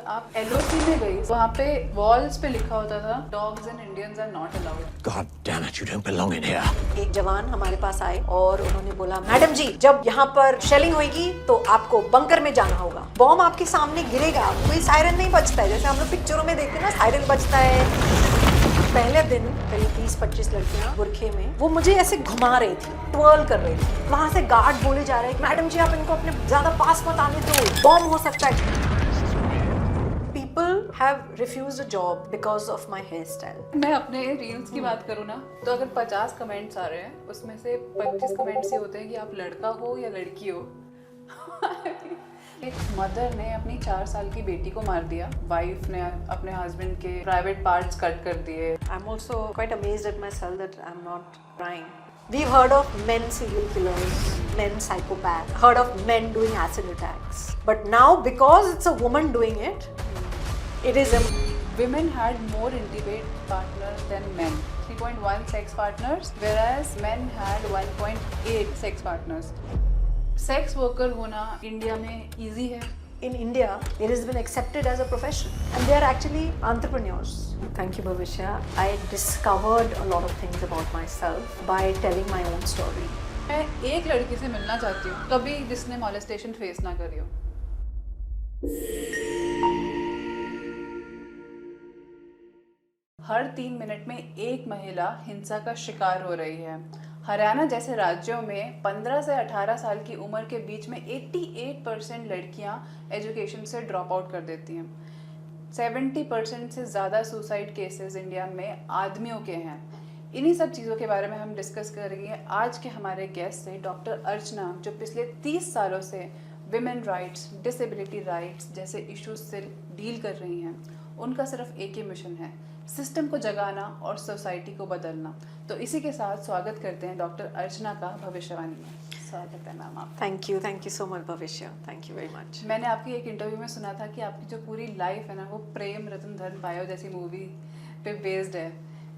आप एलओसी में गई, वहाँ पे वॉल्स पे लिखा होता था dogs and Indians are not allowed. God damn it, you don't belong in here. एक जवान हमारे पास आए और उन्होंने बोला, मैडम जी जब यहाँ पर शेलिंग होगी तो आपको बंकर में जाना होगा, बॉम्ब आपके सामने गिरेगा, कोई सायरन नहीं बजता है जैसे हम लोग पिक्चरों में देखते हैं ना, सायरन बजता है। पहले दिन करीब 20-25 लड़कियां बुरखे में वो मुझे ऐसे घुमा रही थी, ट्वर्ल कर रही थी। वहां से गार्ड बोले जा रहे हैं, मैडम जी आप इनको अपने ज्यादा पास मत आने दो, बॉम्ब हो सकता है। People have refused a job because of my hairstyle. मैं अपने रील्स की बात करूँ ना, तो अगर 50 कमेंट्स आ रहे हैं उसमें से 25 कमेंट्स ये होते हैं कि आप लड़का हो या लड़की हो। एक मदर ने अपनी 4 साल की बेटी को मार दिया, वाइफ ने अपने हस्बैंड के प्राइवेट पार्ट्स कट कर दिए। I'm also quite amazed at myself that I'm not crying. We've heard of men serial killers, men psychopaths, heard of men doing acid attacks. But now because it's a woman doing it, it is a... Women had more intimate partners than men, 3.1 sex partners, whereas men had 1.8 sex partners. Sex worker होना India में easy है? In India, it has been accepted as a profession and they are actually entrepreneurs. Thank you, Bhavishya. I discovered a lot of things about myself by telling my own story. मैं एक लड़की से मिलना चाहती हूँ कभी जिसने मॉलेस्टेशन फेस ना करी हो। हर 3 मिनट में एक महिला हिंसा का शिकार हो रही है। हरियाणा जैसे राज्यों में 15 से 18 साल की उम्र के बीच में 88% लड़कियां एजुकेशन से ड्रॉप आउट कर देती हैं। 70% से ज़्यादा सुसाइड केसेस इंडिया में आदमियों के हैं। इन्हीं सब चीज़ों के बारे में हम डिस्कस करेंगे आज के हमारे गेस्ट से, डॉक्टर अर्चना, जो पिछले 30 सालों से विमेन राइट्स, डिसेबिलिटी राइट्स जैसे इश्यूज से डील कर रही हैं। उनका सिर्फ एक ही मिशन है, सिस्टम को जगाना और सोसाइटी को बदलना। तो इसी के साथ स्वागत करते हैं डॉक्टर अर्चना का भविष्यवाणी में। स्वागत है मैम आप। Thank you so much, Bhavishya. Thank you very much. मैंने आपकी एक इंटरव्यू में सुना था कि आपकी जो पूरी लाइफ है ना, वो प्रेम रतन धन पायो जैसी मूवी पे बेस्ड है,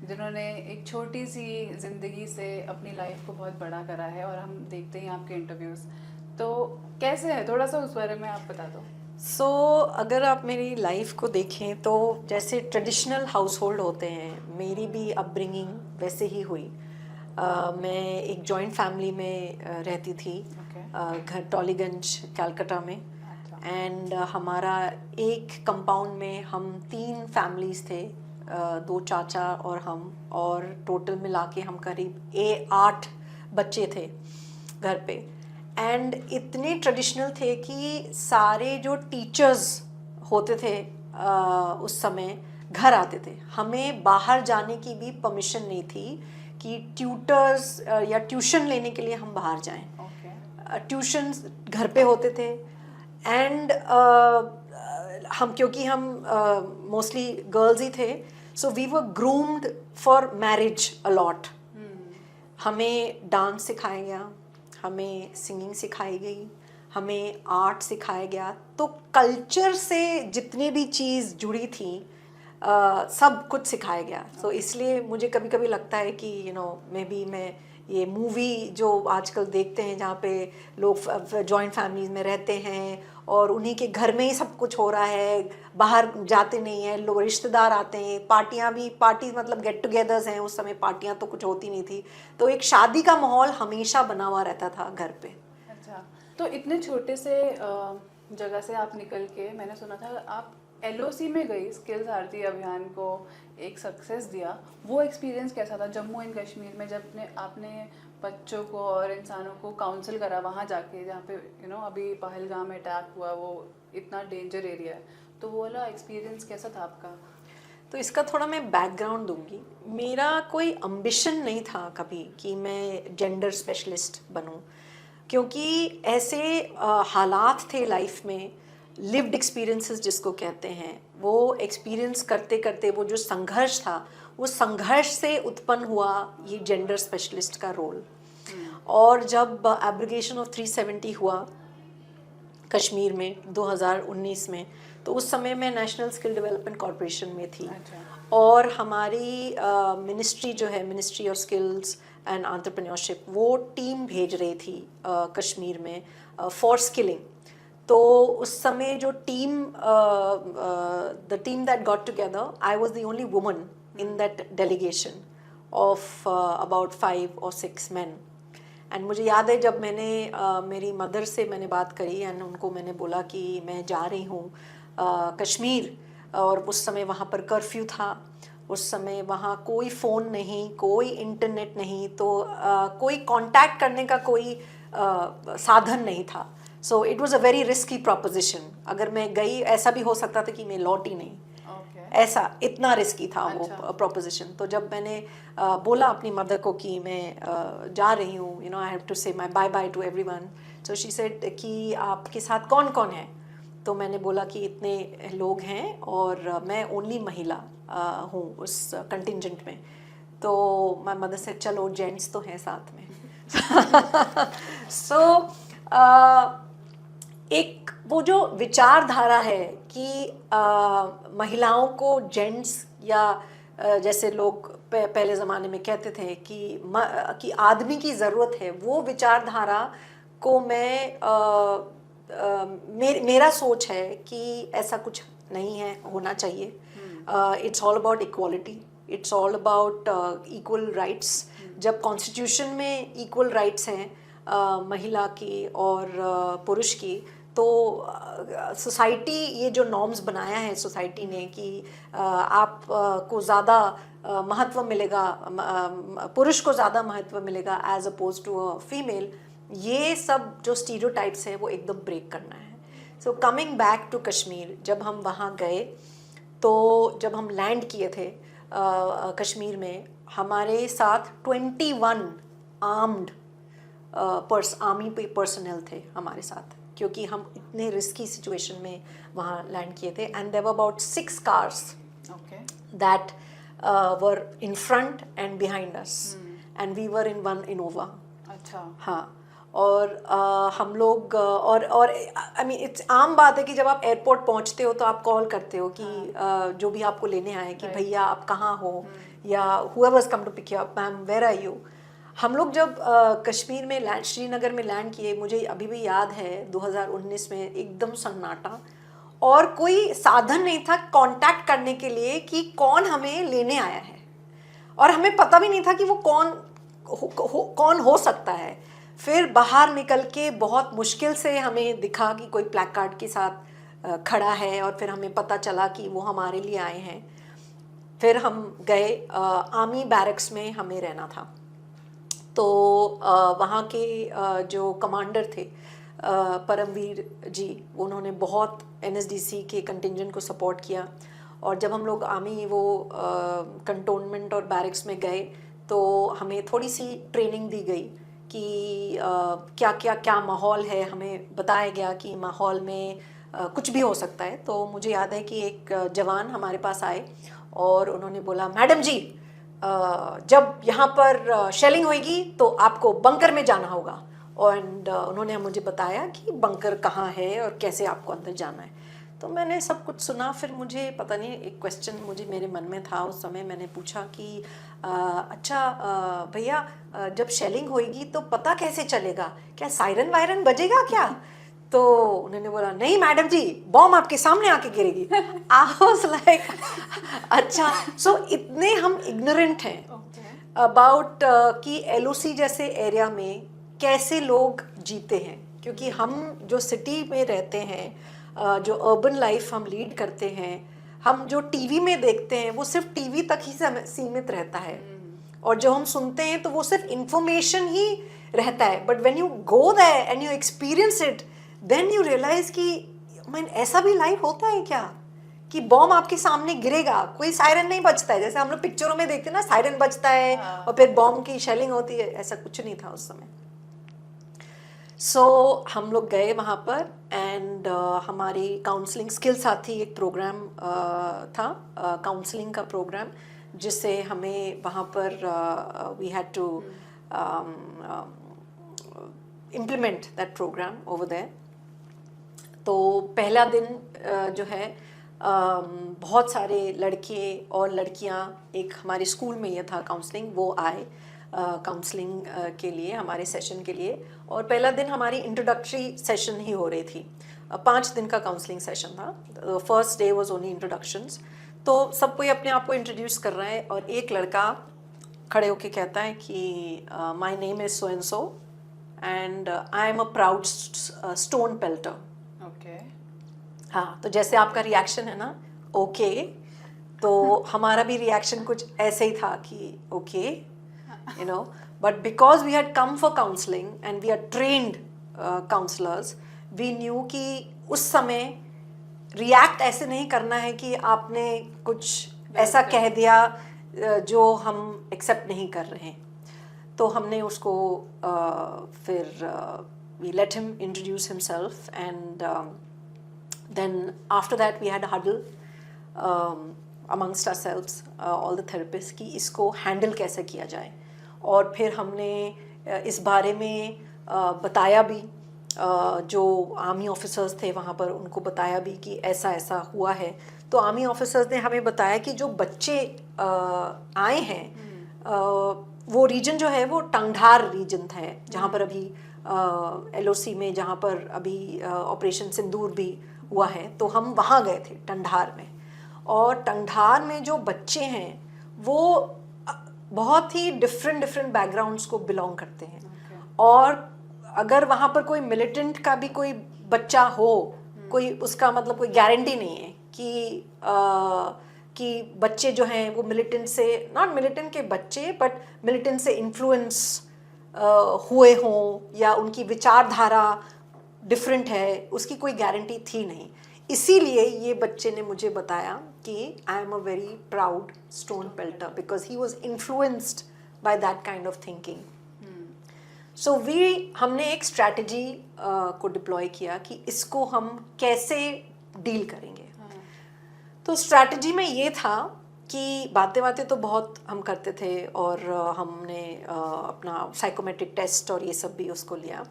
जिन्होंने एक छोटी सी जिंदगी से अपनी लाइफ को बहुत बड़ा करा है और हम देखते हैं आपके इंटरव्यूज़। तो कैसे है, थोड़ा सा उस बारे में आप बता दो। अगर आप मेरी लाइफ को देखें तो जैसे ट्रेडिशनल हाउस होल्ड होते हैं, मेरी भी अपब्रिंगिंग वैसे ही हुई। मैं एक जॉइंट फैमिली में रहती थी, घर टॉलीगंज कलकत्ता में। एंड हमारा एक कंपाउंड में हम 3 फैमिलीज़ थे, 2 चाचा और हम, और टोटल मिला के हम करीब 8 बच्चे थे घर पे। एंड इतने ट्रेडिशनल थे कि सारे जो टीचर्स होते थे उस समय घर आते थे। हमें बाहर जाने की भी परमिशन नहीं थी कि ट्यूटर्स या ट्यूशन लेने के लिए हम बाहर जाएं। ट्यूशन घर पे होते थे। एंड हम, क्योंकि हम मोस्टली गर्ल्स ही थे, so we were groomed for marriage a lot. हमें डांस सिखाया गया, हमें सिंगिंग सिखाई गई, हमें आर्ट सिखाया गया। तो कल्चर से जितने भी चीज़ जुड़ी थी सब कुछ सिखाया गया। तो इसलिए मुझे कभी कभी लगता है कि मैं ये मूवी जो आजकल देखते हैं जहाँ पे लोग जॉइंट फैमिलीज में रहते हैं और उन्हीं के घर में ही सब कुछ हो रहा है, बाहर जाते नहीं हैं लोग, रिश्तेदार आते हैं, पार्टी मतलब गेट टुगेदर्स हैं। उस समय पार्टियां तो कुछ होती नहीं थी, तो एक शादी का माहौल हमेशा बना हुआ रहता था घर पे। अच्छा, तो इतने छोटे से जगह से आप निकल के, मैंने सुना था आप एलओसी में गई, स्किल्स आरती अभियान को एक सक्सेस दिया। वो एक्सपीरियंस कैसा था जम्मू एंड कश्मीर में, जब आपने बच्चों को और इंसानों को काउंसिल करा वहाँ जाके, जहाँ पे अभी पहलगाम में अटैक हुआ, वो इतना डेंजर एरिया है। तो वो वाला एक्सपीरियंस कैसा था आपका? तो इसका थोड़ा मैं बैकग्राउंड दूंगी। मेरा कोई अम्बिशन नहीं था कभी कि मैं जेंडर स्पेशलिस्ट बनूं, क्योंकि ऐसे हालात थे लाइफ में, लिव्ड एक्सपीरियंसेस जिसको कहते हैं, वो एक्सपीरियंस करते करते वो जो संघर्ष था, वो संघर्ष से उत्पन्न हुआ ये जेंडर स्पेशलिस्ट का रोल। और जब एब्रिगेशन ऑफ 370 हुआ कश्मीर में 2019 में, तो उस समय मैं नेशनल स्किल डेवलपमेंट कॉरपोरेशन में थी। और हमारी मिनिस्ट्री जो है, ministry of skills and entrepreneurship, वो टीम भेज रही थी कश्मीर में फॉर स्किलिंग। तो उस समय जो team the team that got together, I was the only woman in that delegation of about 5 or 6 men. And मुझे याद है जब मैंने मेरी मदर से मैंने बात करी एंड उनको मैंने बोला कि मैं जा रही हूँ कश्मीर, और उस समय वहाँ पर कर्फ्यू था, उस समय वहाँ कोई फ़ोन नहीं, कोई इंटरनेट नहीं, तो कोई कांटेक्ट करने का कोई साधन नहीं था. So it was a very risky proposition. अगर मैं गई, ऐसा भी हो सकता था कि मैं लौट ही नहीं. ऐसा इतना रिस्की था वो प्रोपोजिशन. तो जब मैंने बोला अपनी मदर को कि मैं जा रही हूँ, you know, I have to say my bye bye to everyone. So she said कि आपके साथ कौन कौन है. तो मैंने बोला कि इतने लोग हैं और मैं ओनली महिला हूँ उस कंटिजेंट में. तो माय मदर से चलो जेंट्स तो हैं साथ में. सो एक वो जो विचारधारा है कि महिलाओं को जेंट्स या जैसे लोग पहले ज़माने में कहते थे कि आदमी की ज़रूरत है, वो विचारधारा को मैं मेरा सोच है कि ऐसा कुछ नहीं है, होना चाहिए. It's all about equality, it's all about equal rights. जब कॉन्स्टिट्यूशन में इक्वल राइट्स हैं महिला की और पुरुष की, तो सोसाइटी ये जो नॉर्म्स बनाया है सोसाइटी ने कि आप को ज़्यादा महत्व मिलेगा, पुरुष को ज़्यादा महत्व मिलेगा as oppose to a female, ये सब जो स्टीरियोटाइप्स है वो एकदम ब्रेक करना है. So coming back to Kashmir, जब हम वहाँ गए, तो जब हम लैंड किए थे कश्मीर में, हमारे साथ 21 आर्म्ड आर्मी पर्सनल थे हमारे साथ, क्योंकि हम इतने रिस्की सिचुएशन में वहाँ लैंड किए थे. And there were about 6 cars that were in front and behind us, and we were in one Innova. अच्छा. हाँ. और हम लोग और आई मीन इट्स आम बात है कि जब आप एयरपोर्ट पहुंचते हो तो आप कॉल करते हो कि जो भी आपको लेने आए कि भैया आप कहाँ हो, या whoever's come to pick you up, ma'am where are you. हम लोग जब कश्मीर में लैंड, श्रीनगर में लैंड किए, मुझे अभी भी याद है 2019 में एकदम सन्नाटा, और कोई साधन नहीं था कांटेक्ट करने के लिए कि कौन हमें लेने आया है, और हमें पता भी नहीं था कि वो कौन हो सकता है. फिर बाहर निकल के बहुत मुश्किल से हमें दिखा कि कोई प्लैकार्ड के साथ खड़ा है, और फिर हमें पता चला कि वो हमारे लिए आए हैं. फिर हम गए आर्मी बैरक्स में, हमें रहना था. तो वहाँ के जो कमांडर थे परमवीर जी, उन्होंने बहुत NSDC के कंटिजेंट को सपोर्ट किया. और जब हम लोग आर्मी वो कंटोनमेंट और बैरक्स में गए, तो हमें थोड़ी सी ट्रेनिंग दी गई कि क्या माहौल है. हमें बताया गया कि माहौल में कुछ भी हो सकता है. तो मुझे याद है कि एक जवान हमारे पास आए और उन्होंने बोला, मैडम जी जब यहाँ पर शेलिंग होएगी तो आपको बंकर में जाना होगा. एंड उन्होंने मुझे बताया कि बंकर कहाँ है और कैसे आपको अंदर जाना है. तो मैंने सब कुछ सुना. फिर मुझे पता नहीं, एक क्वेश्चन मुझे मेरे मन में था उस समय. मैंने पूछा कि अच्छा भैया जब शेलिंग होएगी तो पता कैसे चलेगा, क्या सायरन वायरन बजेगा क्या? तो उन्होंने बोला, नहीं मैडम जी, बॉम्ब आपके सामने आके गिरेगी. आई वाज लाइक अच्छा. सो इतने हम इग्नोरेंट हैं अबाउट कि LOC जैसे एरिया में कैसे लोग जीते हैं, क्योंकि हम जो सिटी में रहते हैं, जो अर्बन लाइफ हम लीड करते हैं, हम जो टीवी में देखते हैं वो सिर्फ टीवी तक ही सीमित रहता है, और जो हम सुनते हैं तो वो सिर्फ इंफॉर्मेशन ही रहता है. But when you go there and you experience it, then you realize कि मैन ऐसा भी लाइफ होता है क्या, कि बॉम्ब आपके सामने गिरेगा, कोई सायरन नहीं बजता है जैसे हम लोग पिक्चरों में देखते हैं ना, सायरन बजता है और फिर बॉम्ब की शेलिंग होती है. ऐसा कुछ नहीं था उस समय. सो हम लोग गए वहाँ पर, एंड हमारी काउंसलिंग स्किल साथी एक प्रोग्राम था, काउंसलिंग का प्रोग्राम, जिससे हमें वहाँ पर we had to implement that program over there. तो पहला दिन जो है बहुत सारे लड़के और लड़कियां, एक हमारे स्कूल में ये था काउंसलिंग, वो आए. काउंसलिंग के लिए, हमारे सेशन के लिए। और पहला दिन हमारी इंट्रोडक्टरी सेशन ही हो रही थी। 5 दिन का काउंसलिंग सेशन था। First day was only introductions. तो सब कोई अपने आप को इंट्रोड्यूस कर रहा है और एक लड़का खड़े होके कहता है कि my name is so and so and I am a proud stone पेल्टर। Okay. हाँ, तो जैसे आपका रिएक्शन है ना ओके, तो हमारा भी रिएक्शन कुछ ऐसे ही था कि okay, you know, but because we had come for counseling and we are trained counselors, we knew कि उस समय रिएक्ट ऐसे नहीं करना है कि आपने कुछ ऐसा कह दिया जो हम एक्सेप्ट नहीं कर रहे हैं। तो हमने उसको फिर we let him introduce himself and then after that we had a huddle amongst ourselves, all the therapists, कि इसको हैंडल कैसे किया जाए। और फिर हमने इस बारे में बताया भी, जो आर्मी ऑफिसर्स थे वहाँ पर उनको बताया भी कि ऐसा ऐसा हुआ है। तो आर्मी ऑफिसर्स ने हमें बताया कि जो बच्चे आए हैं, वो रीजन जो है वो टंगधार रीजन था, जहाँ पर अभी LOC में जहाँ पर अभी ऑपरेशन सिंदूर भी हुआ है, तो हम वहाँ गए थे टंगधार में। और टंगधार में जो बच्चे हैं वो बहुत ही डिफरेंट बैकग्राउंड्स को बिलोंग करते हैं। और अगर वहाँ पर कोई मिलिटेंट का भी कोई बच्चा हो, कोई उसका मतलब कोई गारंटी नहीं है कि बच्चे जो हैं वो मिलिटेंट से, नॉट मिलिटेंट के बच्चे बट मिलिटेंट से इन्फ्लुएंस हुए हों या उनकी विचारधारा डिफरेंट है, उसकी कोई गारंटी थी नहीं। इसीलिए ये बच्चे ने मुझे बताया कि I am a very proud stone pelter because he was influenced by that kind of thinking. So हमने एक स्ट्रैटेजी को डिप्लॉय किया कि इसको हम कैसे डील करेंगे। तो स्ट्रैटेजी में ये था कि बातें तो बहुत हम करते थे और हमने अपना साइकोमेट्रिक टेस्ट और ये सब भी उसको लिया,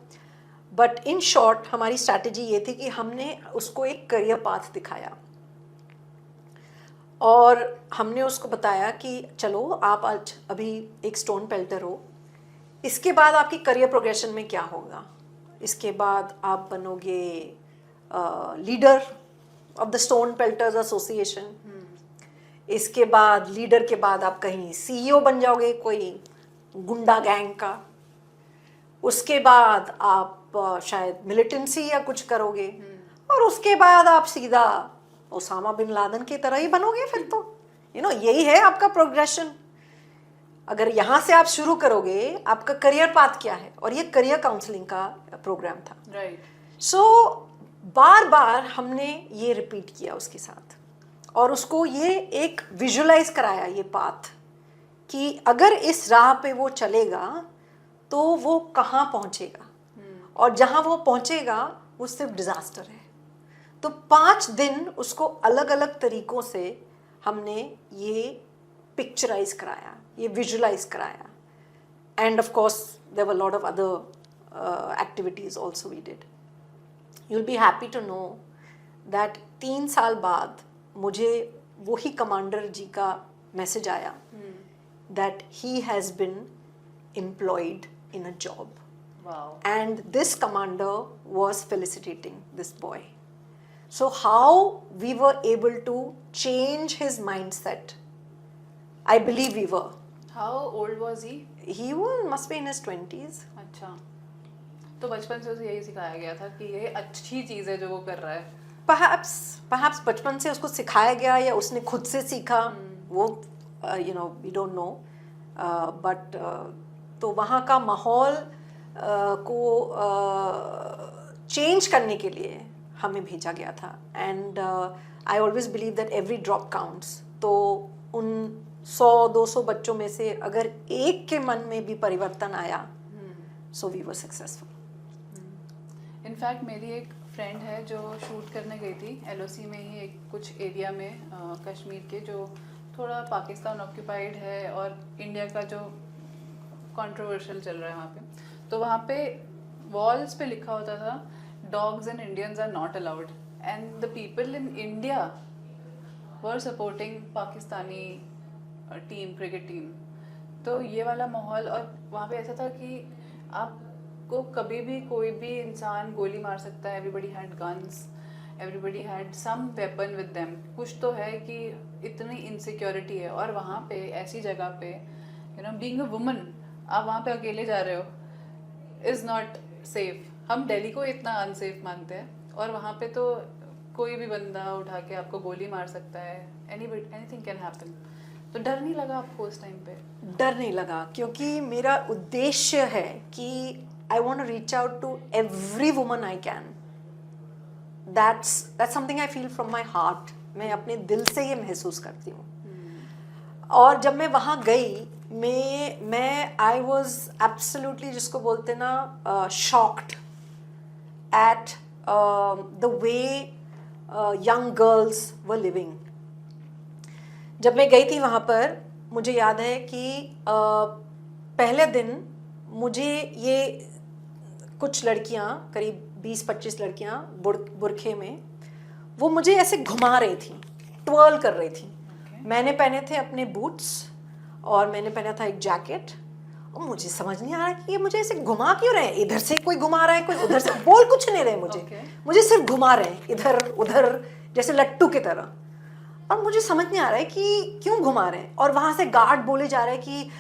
बट इन शॉर्ट हमारी स्ट्रैटेजी ये थी कि हमने उसको एक करियर पाथ दिखाया और हमने उसको बताया कि चलो आप आज अभी एक स्टोन पेल्टर हो, इसके बाद आपकी करियर प्रोग्रेशन में क्या होगा। इसके बाद आप बनोगे leader of the stone pelters association. इसके बाद लीडर के बाद आप कहीं CEO बन जाओगे कोई गुंडा गैंग का। उसके बाद आप शायद मिलिटेंसी या कुछ करोगे और उसके बाद आप सीधा ओसामा बिन लादेन की तरह ही बनोगे। फिर तो यही है आपका प्रोग्रेशन। अगर यहाँ से आप शुरू करोगे, आपका करियर पाथ क्या है। और ये करियर काउंसलिंग का प्रोग्राम था, राइट। सो बार बार हमने ये रिपीट किया उसके साथ और उसको ये एक विजुअलाइज कराया ये पाथ कि अगर इस राह पे वो चलेगा तो वो कहाँ पहुँचेगा और जहाँ वो पहुँचेगा वो सिर्फ डिजास्टर है। तो 5 दिन उसको अलग अलग तरीकों से हमने ये पिक्चराइज कराया, ये विजुअलाइज कराया। And of course there were lot of other activities also we did. You will be happy to know that 3 साल बाद मुझे वही कमांडर जी का मैसेज आया that he has been employed in a job. Wow. And this commander was felicitating this boy. So how we were able to change his mindset, I believe we were. How old was he? He must be in his 20s. अच्छा, तो बचपन से उसे यही सिखाया गया था कि ये अच्छी चीज़ है जो वो कर रहा है। Perhaps बचपन से उसको सिखाया गया या उसने खुद से सीखा, वो we don't know. But तो वहाँ का माहौल को चेंज करने के लिए हमें भेजा गया था। And I always believe that every drop counts. तो उन 100-200 बच्चों में से अगर एक के मन में भी परिवर्तन आया, so we were successful. In fact मेरी एक फ्रेंड है जो शूट करने गई थी LOC में ही एक कुछ एरिया में, कश्मीर के, जो थोड़ा पाकिस्तान ऑक्यूपाइड है और इंडिया का जो कंट्रोवर्शियल चल रहा है वहाँ पे। तो वहाँ पे वॉल्स पे लिखा होता था dogs and Indians are not allowed and the people in India were supporting Pakistani team, cricket team. तो ये वाला माहौल, और वहाँ पे ऐसा था कि आपको कभी भी कोई भी इंसान गोली मार सकता है. Everybody had guns, everybody had some weapon with them. कुछ तो है कि इतनी इनसिक्योरिटी है. और वहाँ पे ऐसी जगह पे बीइंग अ वुमन, आप वहाँ पे अकेले जा रहे हो, इज़ नॉट सेफ. हम दिल्ली को इतना अनसेफ मानते हैं, और वहाँ पे तो कोई भी बंदा उठा के आपको गोली मार सकता है. Anything can happen. तो डर नहीं लगा आपको उस टाइम पे? डर नहीं लगा, क्योंकि मेरा उद्देश्य है कि I want to reach out to every woman I can. That's something I feel from my heart. मैं अपने दिल से ये महसूस करती हूँ. और जब मैं वहाँ गई, मैं आई वॉज एब्सोल्युटली, जिसको बोलते ना, shocked at the way young girls were living. जब मैं गई थी वहाँ पर, मुझे याद है कि पहले दिन मुझे ये कुछ लड़कियाँ, करीब 20-25 लड़कियाँ बुरखे में, वो मुझे ऐसे घुमा रही थी, ट्वर्ल कर रही थी. मैंने पहने थे अपने बूट्स और मैंने पहना था एक जैकेट, और मुझे समझ नहीं आ रहा कि ये मुझे ऐसे घुमा क्यों रहे हैं. इधर से कोई घुमा रहा है, कोई उधर से, बोल कुछ नहीं रहे मुझे. मुझे सिर्फ घुमा रहे हैं इधर उधर, जैसे लट्टू की तरह. और मुझे समझ नहीं आ रहा है कि क्यों घुमा रहे हैं. और वहाँ से गार्ड बोले जा रहे हैं कि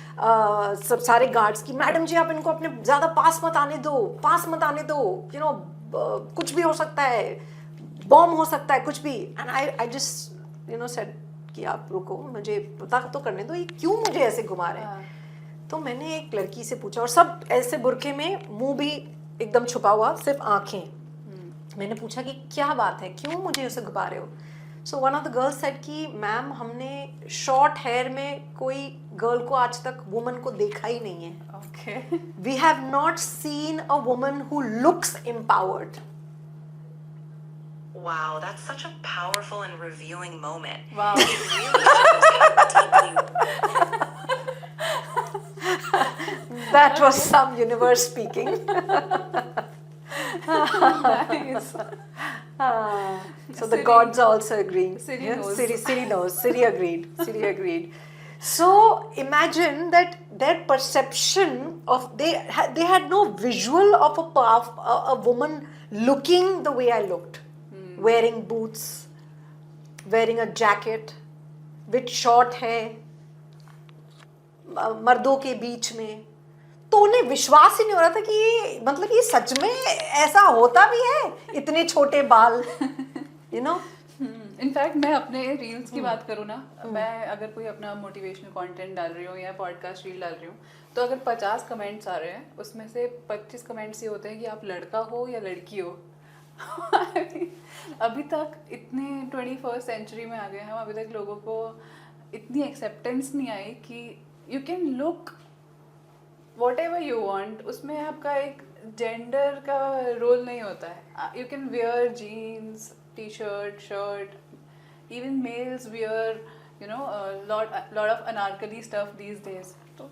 सब सारे गार्ड्स की, मैडम जी आप इनको अपने ज़्यादा पास मत आने दो, पास मत आने दो, कुछ भी हो सकता है, बॉम्ब हो सकता है, कुछ भी. एंड आई जस्ट सेड कि आप रुको, मुझे पता तो करने दो, ये क्यों मुझे ऐसे घुमा रहे हैं. तो मैंने एक लड़की से पूछा, और सब ऐसे बुरखे में, मुंह भी एकदम छुपा हुआ, सिर्फ आंखें. मैंने पूछा कि क्या बात है, क्यों मुझे ऐसे घुमा रहे हो. So one of the girls said कि मैम, हमने शॉर्ट हेयर में कोई गर्ल को आज तक, वुमन को देखा ही नहीं है. Okay. We have not seen a woman who looks empowered. Wow, that's such a powerful and revealing moment. Wow. It really shows how deeply. That was some universe speaking. Nice. So the Siri- gods are also agreeing. Siri Yeah, knows. Siri knows. Siri agreed. Siri agreed. So imagine that their perception of they had no visual of a woman looking the way I looked, wearing boots, wearing a jacket, with short hair, मर्दों के बीच में. तो उन्हें विश्वास ही नहीं हो रहा था कि ये, मतलब ये सच में ऐसा होता भी है, इतने छोटे बाल. इनफैक्ट मैं अपने रील्स की बात करूँ ना, मैं अगर कोई अपना मोटिवेशनल कंटेंट डाल रही हूँ या पॉडकास्ट रील डाल रही हूँ, तो अगर 50 कमेंट्स आ रहे हैं, उसमें से 25 कमेंट्स ये होते हैं कि आप लड़का हो या लड़की हो. अभी तक इतने 21st सेंचुरी में आ गए हैं, अभी तक लोगों को इतनी एक्सेप्टेंस नहीं आई कि you can look whatever you want. उसमें आपका एक जेंडर का रोल नहीं होता है. You can wear jeans, T shirt, shirt. Even males wear lot of anarkali stuff these days. तो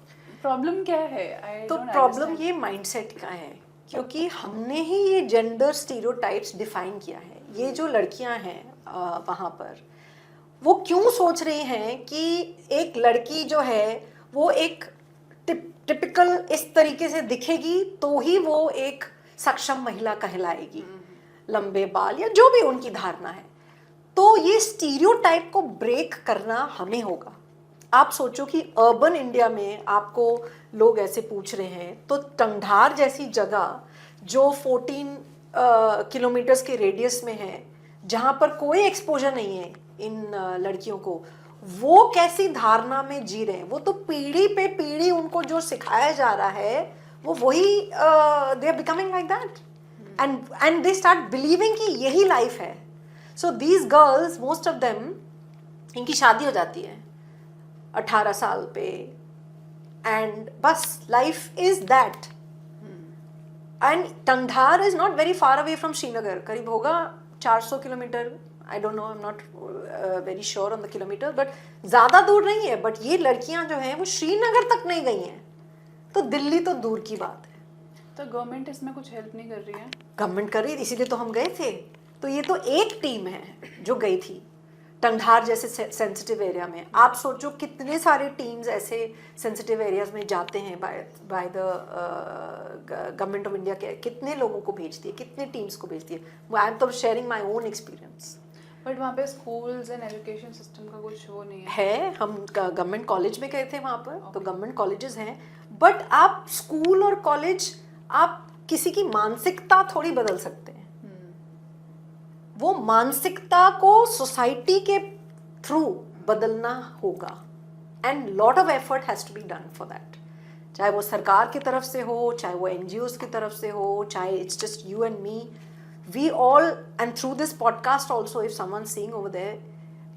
प्रॉब्लम क्या है? तो प्रॉब्लम ये माइंडसेट का है, क्योंकि हमने ही ये जेंडर स्टीरियोटाइप्स डिफाइन किया है. ये जो लड़कियां हैं वहाँ पर, वो क्यों सोच रही हैं कि एक लड़की जो है वो एक टिपिकल इस तरीके से दिखेगी तो ही वो एक सक्षम महिला कहलाएगी, लंबे बाल या जो भी उनकी धारणा है. तो ये स्टीरियोटाइप को ब्रेक करना हमें होगा. आप सोचो कि अर्बन इंडिया में आपको लोग ऐसे पूछ रहे हैं, तो टंगधार जैसी जगह जो 14 किलोमीटर्स के रेडियस में है, जहाँ पर कोई एक्सपोजर नहीं है इन लड़कियों को, वो कैसी धारणा में जी रहे हैं. वो तो पीढ़ी पे पीढ़ी उनको जो सिखाया जा रहा है, वो वही they are becoming like that, and they start believing कि यही लाइफ है. So these girls, most of them, इनकी शादी हो जाती है 18 साल पे, एंड बस life is that. And Tangdhar is not very far away from Srinagar. करीब होगा 400 kilometre. I don't know, I'm not very sure on the kilometer, but ज़्यादा दूर नहीं है. बट ये लड़कियां जो हैं वो श्रीनगर तक नहीं गई हैं, तो दिल्ली तो दूर की बात है. तो गवर्नमेंट इसमें कुछ हेल्प नहीं कर रही है? गवर्नमेंट कर रही है, इसीलिए तो हम गए थे. तो ये तो एक टीम है जो गई थी. टंगधार जैसे सेंसिटिव एरिया में आप सोचो कितने सारे टीम्स ऐसे सेंसिटिव एरियाज में जाते हैं by the government of India के कितने लोगों को भेजती है, कितने टीम्स को भेजती है। आई एम तो sharing my own experience. But वहाँ पे स्कूल्स एंड एजुकेशन सिस्टम का कुछ वो नहीं है। हम गवर्नमेंट कॉलेज में गए थे वहाँ पर, तो गवर्नमेंट कॉलेजेस हैं, बट आप स्कूल और कॉलेज आप किसी की मानसिकता थोड़ी बदल सकते हैं। वो मानसिकता को सोसाइटी के थ्रू बदलना होगा and lot of effort has to be done for that. चाहे वो सरकार की तरफ से हो, चाहे वो एनजीओज की तरफ से हो, चाहे it's just you and me, we all, and through this podcast also if someone seeing over there,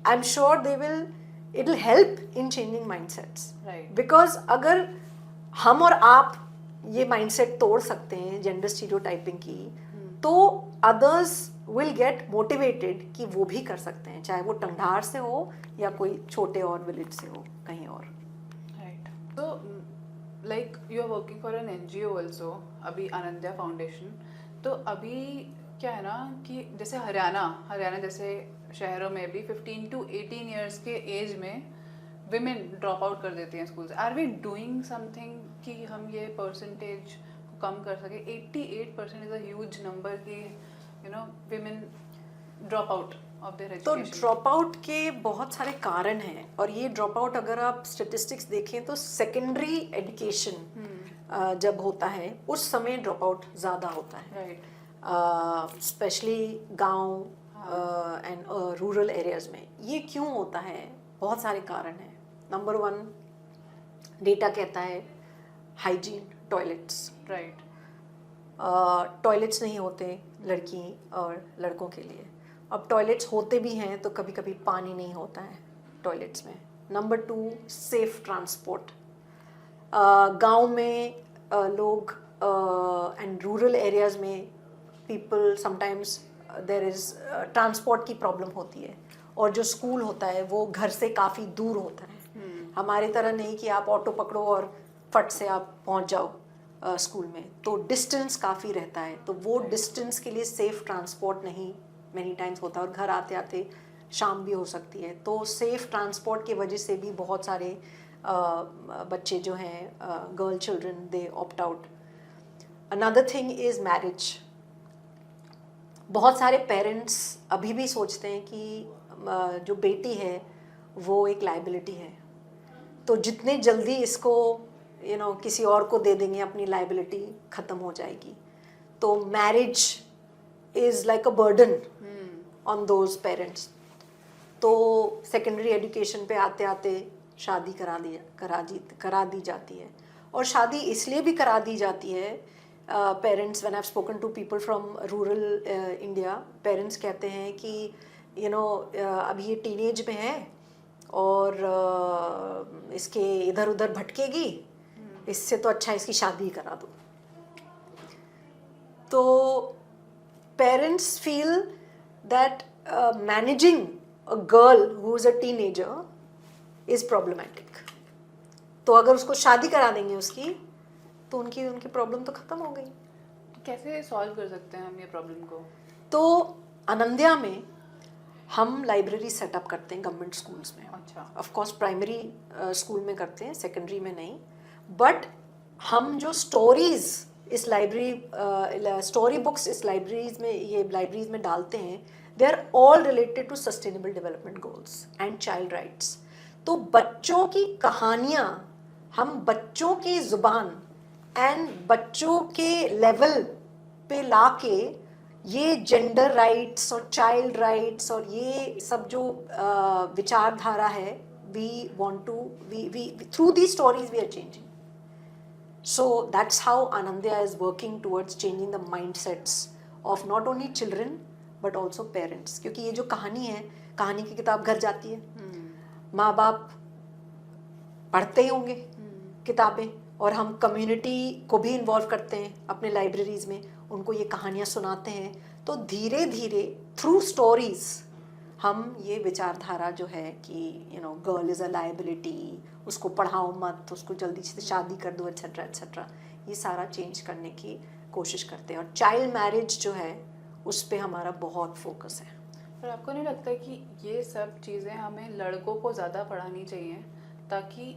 I am sure they will, it will help in changing mindsets. Because अगर हम और आप ये माइंडसेट तोड़ सकते हैं जेंडर स्टीरियोटाइपिंग की, तो अदर्स विल गेट मोटिवेटेड कि वो भी कर सकते हैं, चाहे वो टंगधार से हो या कोई छोटे और विलेज से हो कहीं और। राइट। तो like you are working for an NGO also, अभी आनंदिया फाउंडेशन। तो अभी क्या है ना कि जैसे हरियाणा जैसे शहरों में भी 15 to 18 ईयर्स के एज में विमेन ड्रॉप आउट कर देती हैं स्कूल से। आर वी डूइंग समथिंग कि हम ये परसेंटेज को कम कर सके? 88% इज अ ह्यूज नंबर कि you know women drop out of their तो एजुकेशन। ड्रॉप आउट के बहुत सारे कारण हैं, और ये ड्रॉप आउट अगर आप स्टेटिस्टिक्स देखें तो सेकेंडरी एजुकेशन जब होता है उस समय ड्रॉप आउट ज़्यादा होता है, राइट। स्पेशली गांव एंड रूरल एरियाज में। ये क्यों होता है? बहुत सारे कारण हैं। नंबर 1, डेटा कहता है हाइजीन, टॉयलेट्स। राइट। टॉयलेट्स नहीं होते लड़की और लड़कों के लिए। अब टॉयलेट्स होते भी हैं तो कभी कभी पानी नहीं होता है टॉयलेट्स में। Number 2, safe transport. गांव में लोग एंड रूरल एरियाज में people sometimes there is transport की प्रॉब्लम होती है, और जो स्कूल होता है वो घर से काफ़ी दूर होता है। हमारी तरह नहीं कि आप ऑटो पकड़ो और फट से आप पहुंच जाओ स्कूल में, तो डिस्टेंस काफ़ी रहता है। तो वो डिस्टेंस के लिए सेफ़ ट्रांसपोर्ट नहीं मैनी टाइम्स होता है, और घर आते आते शाम भी हो सकती है। तो सेफ़ ट्रांसपोर्ट की वजह से भी बहुत सारे बच्चे जो हैं, girl children, they opt out. Another thing is marriage. बहुत सारे पेरेंट्स अभी भी सोचते हैं कि जो बेटी है वो एक लाइबिलिटी है, तो जितने जल्दी इसको किसी और को दे देंगे अपनी लाइबिलिटी ख़त्म हो जाएगी। तो marriage is like a burden on those parents. तो सेकेंडरी एजुकेशन पे आते आते शादी करा दी जाती है, और शादी इसलिए भी करा दी जाती है। Parents, when I have spoken to people from rural India, parents कहते हैं कि अभी ये टीनेज में है और इसके इधर उधर भटकेगी, इससे तो अच्छा इसकी शादी करा दो। तो parents feel that managing a girl who is a teenager is problematic. तो अगर उसको शादी करा देंगे उसकी, तो उनकी प्रॉब्लम तो ख़त्म हो गई। कैसे सॉल्व कर सकते हैं हम ये प्रॉब्लम को? तो आनंदिया में हम लाइब्रेरी सेटअप करते हैं गवर्नमेंट स्कूल्स में। अच्छा। ऑफ कोर्स प्राइमरी स्कूल में करते हैं, सेकेंडरी में नहीं। बट हम जो स्टोरीज इस लाइब्रेरी स्टोरी बुक्स इस लाइब्रेरीज में डालते हैं, they are all related to sustainable development goals and child rights. तो बच्चों की कहानियाँ हम बच्चों की ज़ुबान एंड बच्चों के लेवल पे लाके ये जेंडर राइट्स और चाइल्ड राइट्स और ये सब जो विचारधारा है, we want to we through the stories we are changing. So that's how Anandya is working towards changing the mindsets of not only children but also parents. क्योंकि ये जो कहानी है, कहानी की किताब घर जाती है, माँ बाप पढ़ते ही होंगे किताबें, और हम कम्युनिटी को भी इन्वॉल्व करते हैं अपने लाइब्रेरीज में, उनको ये कहानियाँ सुनाते हैं। तो धीरे धीरे थ्रू स्टोरीज हम ये विचारधारा जो है कि गर्ल इज़ अ लाइबिलिटी, उसको पढ़ाओ मत, उसको जल्दी से शादी कर दो, एट्सेट्रा एट्सेट्रा, ये सारा चेंज करने की कोशिश करते हैं। और चाइल्ड मैरिज जो है उस पे हमारा बहुत फोकस है। पर आपको नहीं लगता कि ये सब चीज़ें हमें लड़कों को ज़्यादा पढ़ानी चाहिए, ताकि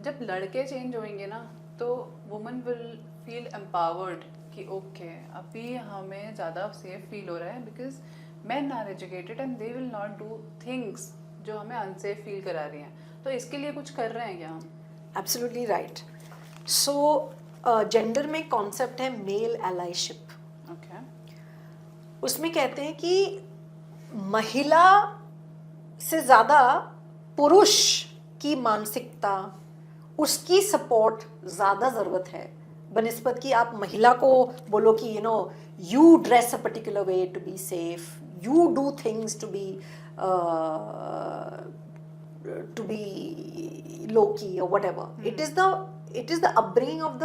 जब लड़के चेंज होंगे ना तो वुमेन विल फील एम्पावर्ड कि ओके अभी हमें ज़्यादा सेफ फील हो रहा है, because men are educated and they will not do things जो हमें अनसेफ फील करा रही हैं. तो इसके लिए कुछ कर रहे हैं क्या हम? Absolutely right. सो जेंडर में कॉन्सेप्ट है मेल एलाइशिप. ओके. उसमें कहते हैं कि महिला से ज़्यादा पुरुष की मानसिकता, उसकी सपोर्ट ज़्यादा ज़रूरत है बनिस्बत कि आप महिला को बोलो कि you dress a particular way to be safe, you do things to be low key or whatever. It is the upbringing of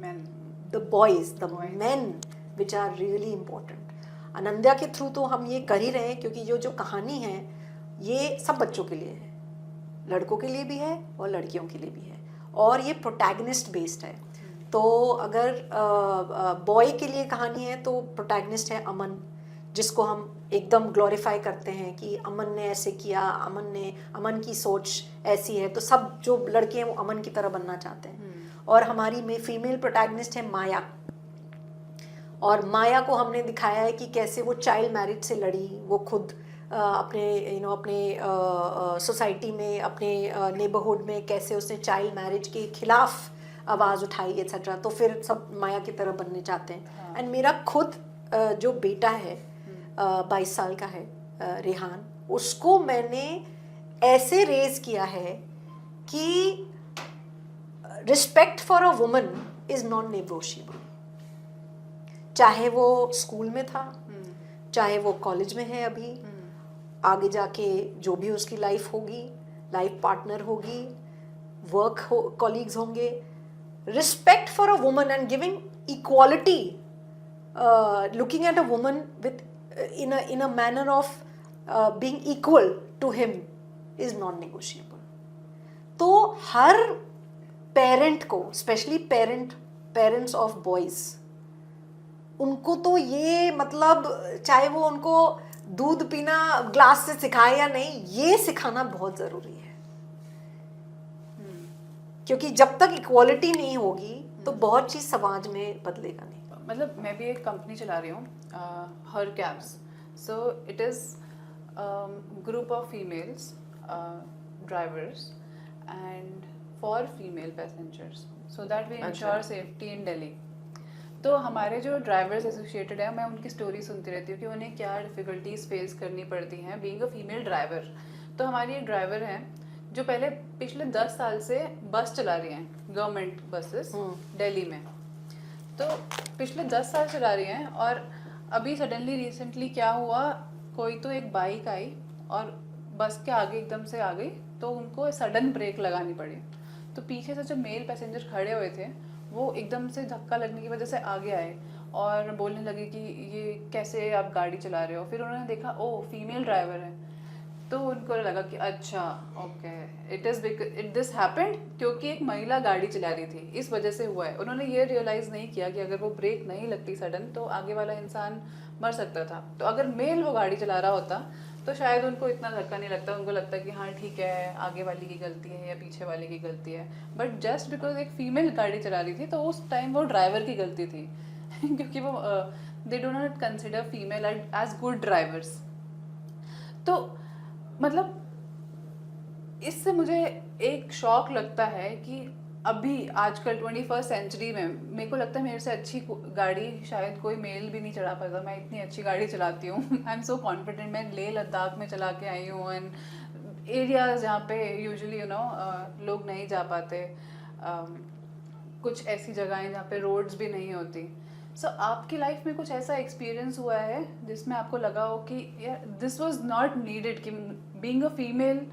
Men. the boys, the men, which are really important. Ananya के through तो हम ये कर ही रहे हैं, क्योंकि जो कहानी है ये सब बच्चों के लिए है, लड़कों के लिए भी है और लड़कियों के लिए भी है, और ये प्रोटैगनिस्ट बेस्ड है. तो अगर बॉय के लिए कहानी है तो प्रोटैगनिस्ट है अमन, जिसको हम एकदम ग्लोरीफाई करते हैं कि अमन ने ऐसे किया, अमन की सोच ऐसी है, तो सब जो लड़के हैं वो अमन की तरह बनना चाहते हैं. और हमारी में फीमेल प्रोटैगनिस्ट है माया, और माया को हमने दिखाया है कि कैसे वो चाइल्ड मैरिज से लड़ी, वो खुद अपने सोसाइटी में, अपने नेबरहुड में कैसे उसने चाइल्ड मैरिज के खिलाफ आवाज़ उठाई एक्सेट्रा. तो फिर सब माया की तरह बनने चाहते हैं. एंड मेरा खुद जो बेटा है 22 साल का है, रेहान, उसको मैंने ऐसे रेज किया है कि respect for a woman is non negotiable. चाहे वो स्कूल में था, चाहे वो कॉलेज में है अभी, आगे जाके जो भी उसकी लाइफ होगी, लाइफ पार्टनर होगी, वर्क कॉलीग्स होंगे, respect for a woman and giving equality, looking at a woman with in a manner of being equal to him is non-negotiable. तो हर पेरेंट को, स्पेशली पेरेंट्स ऑफ बॉयज, उनको तो ये मतलब चाहे वो उनको दूध पीना ग्लास से सिखाए या नहीं, ये सिखाना बहुत ज़रूरी है. क्योंकि जब तक इक्वालिटी नहीं होगी तो बहुत चीज़ समाज में बदलेगा नहीं. मतलब मैं भी एक कंपनी चला रही हूँ, Her Cabs. So it is group of females drivers and for female passengers, so that we insure safety in Delhi. तो हमारे जो ड्राइवर्स एसोसिएटेड है, मैं उनकी स्टोरी सुनती रहती हूँ कि उन्हें क्या डिफ़िकल्टीज फेस करनी पड़ती हैं बीइंग अ फीमेल ड्राइवर. तो हमारी एक ड्राइवर हैं जो पिछले 10 साल से बस चला रही हैं, गवर्नमेंट बसेस दिल्ली में. तो पिछले 10 साल चला रही हैं, और अभी सडनली रिसेंटली क्या हुआ, कोई तो एक बाइक आई और बस के आगे एकदम से आ गई, तो उनको सडन ब्रेक लगानी पड़ी. तो पीछे से जो मेल पैसेंजर खड़े हुए थे वो एकदम से धक्का लगने की वजह से आगे आए और बोलने लगे कि ये कैसे आप गाड़ी चला रहे हो. फिर उन्होंने देखा ओ फीमेल ड्राइवर है, तो उनको लगा कि अच्छा ओके इट दिस हैपेंड क्योंकि एक महिला गाड़ी चला रही थी, इस वजह से हुआ है. उन्होंने ये रियलाइज़ नहीं किया कि अगर वो ब्रेक नहीं लगती सडन तो आगे वाला इंसान मर सकता था. तो अगर मेल वो गाड़ी चला रहा होता तो शायद उनको इतना धक्का नहीं लगता, उनको लगता कि हाँ ठीक है आगे वाली की गलती है या पीछे वाले की गलती है. बट जस्ट बिकॉज एक फीमेल गाड़ी चला रही थी तो उस टाइम वो ड्राइवर की गलती थी क्योंकि वो they do not consider female as good drivers. तो मतलब इससे मुझे एक शौक लगता है कि अभी आजकल 21st सेंचुरी में मेरे को लगता है मेरे से अच्छी गाड़ी शायद कोई मेल भी नहीं चला पाता. मैं इतनी अच्छी गाड़ी चलाती हूँ. I am so confident. मैं लेह लद्दाख में चला के आई हूँ एंड एरियाज जहाँ पे यूजुअली लोग नहीं जा पाते, कुछ ऐसी जगहें जहाँ पे रोड्स भी नहीं होती. सो आपकी लाइफ में कुछ ऐसा एक्सपीरियंस हुआ है जिसमें आपको लगा हो कि यार दिस वाज नॉट नीडेड, कि being a female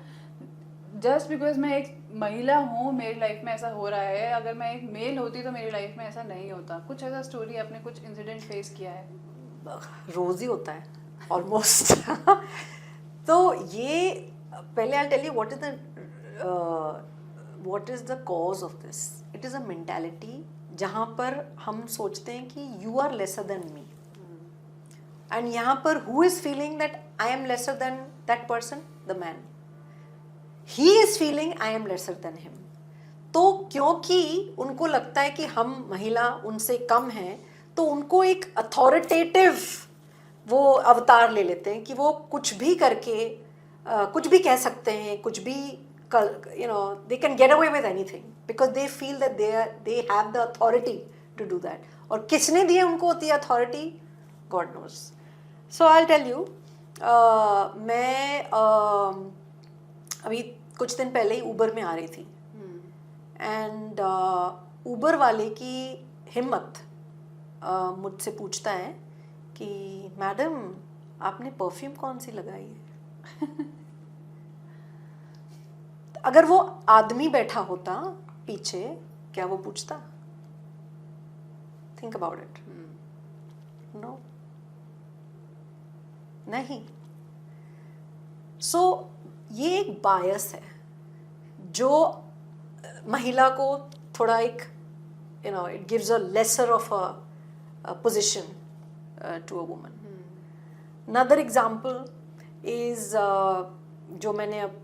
just because मैं एक महिला हूँ मेरी लाइफ में ऐसा हो रहा है, अगर मैं एक मेल होती तो मेरी लाइफ में ऐसा नहीं होता. कुछ ऐसा स्टोरी आपने कुछ इंसिडेंट फेस किया है? रोज ही होता है ऑलमोस्ट. तो ये पहले I tell you what is the cause of this. It is a mentality जहाँ पर हम सोचते हैं कि you are lesser than me, and यहाँ पर who is feeling that I am lesser than that person? The man. He is feeling I am lesser than him. तो क्योंकि उनको लगता है कि हम महिला उनसे कम हैं, तो उनको एक अथॉरिटेटिव वो अवतार ले लेते हैं कि वो कुछ भी करके कुछ भी कह सकते हैं, कुछ भी they can get away with anything because they feel that they have the authority to do that. और किसने दिए उनको होती है authority? God knows. So I'll tell you, मैं अभी कुछ दिन पहले ही उबर में आ रही थी एंड उबर वाले की हिम्मत मुझसे पूछता है कि मैडम आपने परफ्यूम कौन सी लगाई है? अगर वो आदमी बैठा होता पीछे, क्या वो पूछता? Think about it. नो, नहीं. सो ये एक बायस है जो महिला को थोड़ा एक it gives a lesser of a position to a woman. Another example is जो मैंने अब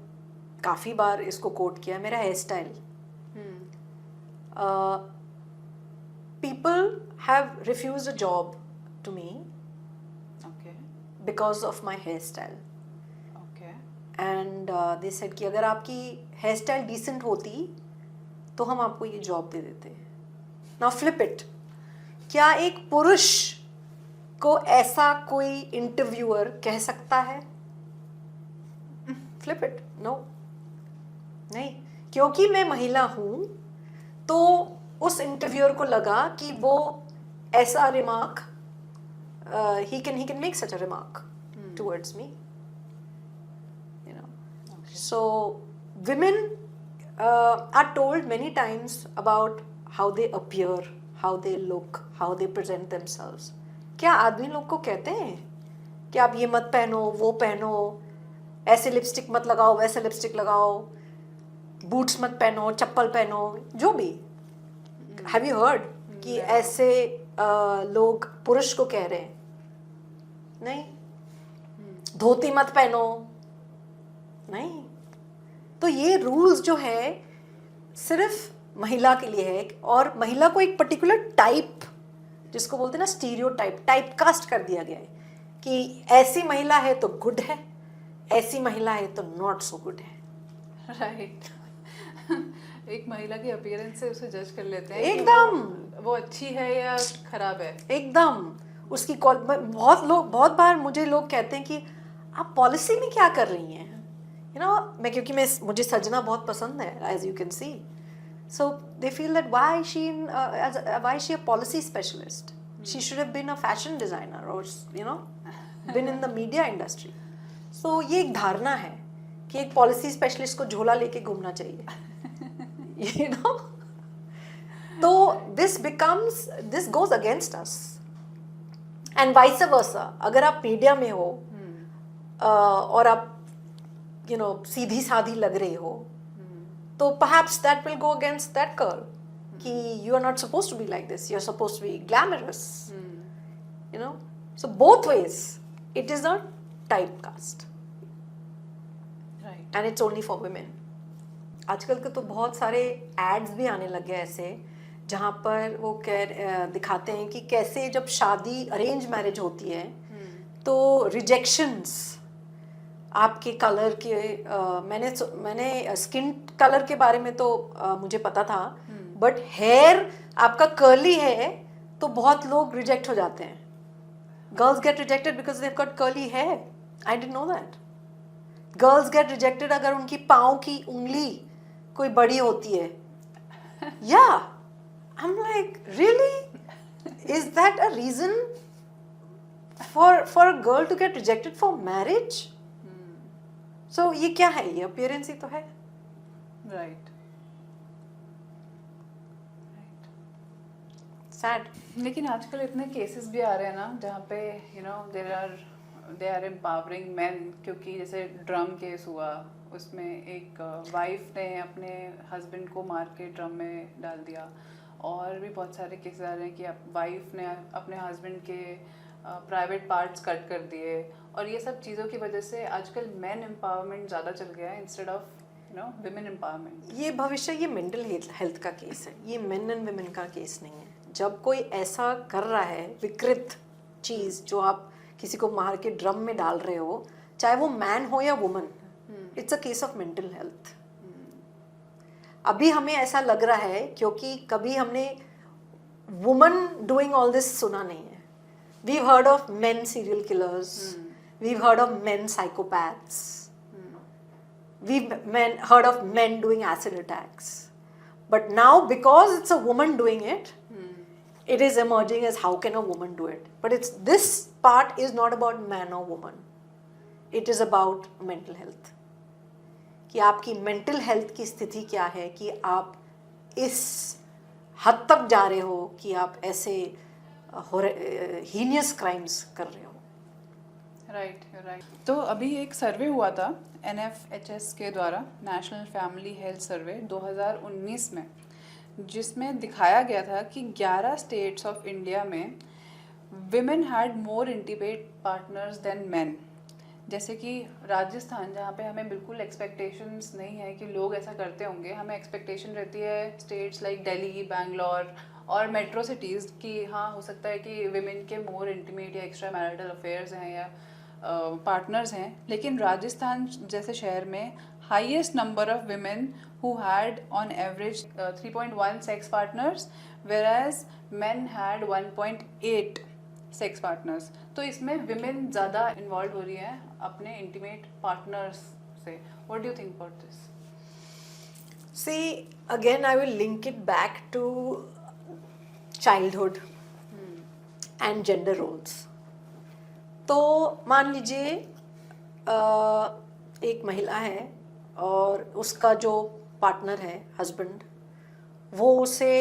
काफ़ी बार इसको कोट किया, मेरा hair style. People have refused a job to me because of my hair style. And they said कि अगर आपकी हेयर स्टाइल डिसेंट होती तो हम आपको ये जॉब दे देते. Now flip it. क्या एक पुरुष को ऐसा कोई इंटरव्यूअर कह सकता है? Flip it. नो, नहीं. क्योंकि मैं महिला हूं तो उस इंटरव्यूअर को लगा कि वो ऐसा remark he can make such a remark towards me, so women are told many times about how they appear, how they look, how they present themselves. क्या आदमी लोग को कहते हैं कि आप ये मत पहनो, वो पहनो, ऐसे लिपस्टिक मत लगाओ, वैसे लिपस्टिक लगाओ, बूट्स मत पहनो, चप्पल पहनो, जो भी? हैव यू हर्ड कि ऐसे लोग पुरुष को कह रहे हैं? नहीं. धोती मत पहनो, नहीं. तो ये रूल्स जो है सिर्फ महिला के लिए है, और महिला को एक पर्टिकुलर टाइप, जिसको बोलते हैं ना स्टीरियोटाइप, टाइप कास्ट कर दिया गया है कि ऐसी महिला है तो गुड है, ऐसी महिला है तो नॉट सो गुड है. राइट. एक महिला की अपीयरेंस से उसे जज कर लेते हैं एकदम. वो अच्छी है या खराब है. एकदम. उसकी बहुत बार मुझे लोग कहते हैं कि आप पॉलिसी में क्या कर रही हैं? मैं क्योंकि मुझे सजना बहुत पसंद है, as you can see. So they feel that why is she a policy specialist? She should have been a fashion designer or been in the media industry. So ये एक धारणा है कि एक पॉलिसी स्पेशलिस्ट को झोला लेके घूमना चाहिए. तो this goes against us. And vice versa. अगर आप मीडिया में हो और आप सीधी साधी लग रही हो, तो perhaps that will go against that girl कि you are not supposed to be like this, you are supposed to be glamorous. So both ways it is a typecast. Right. And it's only for women. आजकल के तो बहुत सारे ads भी आने लगे ऐसे, जहाँ पर वो दिखाते हैं कि कैसे जब शादी अरेंज मैरिज होती है तो रिजेक्शंस आपके कलर के, मैंने स्किन कलर के बारे में तो मुझे पता था, बट हेयर आपका कर्ली है तो बहुत लोग रिजेक्ट हो जाते हैं. Girls get rejected because they have got curly hair. I didn't know that. Girls get rejected अगर उनकी पाँव की उंगली कोई बड़ी होती है. या I'm like, really? Is that a reason for a girl to get rejected for marriage? So ये क्या है? ये appearance ही तो है. Right. Sad. लेकिन आजकल इतने केसेस भी आ रहे हैं ना जहाँ पे they are empowering men. क्योंकि जैसे ड्रम केस हुआ, उसमें एक वाइफ ने अपने हस्बैंड को मार के ड्रम में डाल दिया. और भी बहुत सारे केसेस आ रहे हैं कि वाइफ ने अपने हस्बैंड के प्राइवेट पार्ट्स कट कर दिए, और ये सब चीज़ों की वजह से आजकल मैन एम्पावरमेंट ज़्यादा चल गया है इंस्टेड ऑफ विमेन एम्पावरमेंट। ये भविष्य, ये मेंटल हेल्थ का केस है, ये मेन एंड वुमेन का केस नहीं है। जब कोई ऐसा कर रहा है विकृत चीज़, जो आप किसी को मार के ड्रम में डाल रहे हो, चाहे वो मैन हो या woman, it's a case of mental health. अभी हमें ऐसा लग रहा है क्योंकि कभी हमने वुमन डूइंग ऑल दिस सुना नहीं है। We've heard of men serial killers. We've heard of men psychopaths. We've heard of men doing acid attacks. But now, because it's a woman doing it, it is emerging as how can a woman do it? But this part is not about man or woman. It is about mental health. कि आपकी mental health की स्थिति क्या है, कि आप इस हद तक जा रहे हो कि आप ऐसे हीनियस क्राइम्स कर रहे हो। राइट। तो अभी एक सर्वे हुआ था NFHS के द्वारा, नेशनल फैमिली हेल्थ सर्वे 2019 में, जिसमें दिखाया गया था कि 11 स्टेट्स ऑफ इंडिया में women had more intimate partners than man. जैसे कि राजस्थान, जहाँ पे हमें बिल्कुल एक्सपेक्टेशंस नहीं है कि लोग ऐसा करते होंगे, हमें एक्सपेक्टेशन रहती है स्टेट्स लाइक दिल्ली, बैंगलोर और मेट्रो सिटीज़ की, हाँ हो सकता है कि विमेन के मोर इंटीमेट या एक्स्ट्रा मैरिटल अफेयर्स हैं या पार्टनर्स हैं, लेकिन राजस्थान जैसे शहर में highest number of women who had on average 3.1 sex partners, वेराज main had 1.8 sex partners. तो इसमें विमेन ज़्यादा इन्वॉल्व हो रही हैं अपने इंटीमेट पार्टनर्स से। What do you think about this? See, again I will link it back to childhood and gender roles. तो मान लीजिए एक महिला है और उसका जो पार्टनर है, हस्बैंड, वो उसे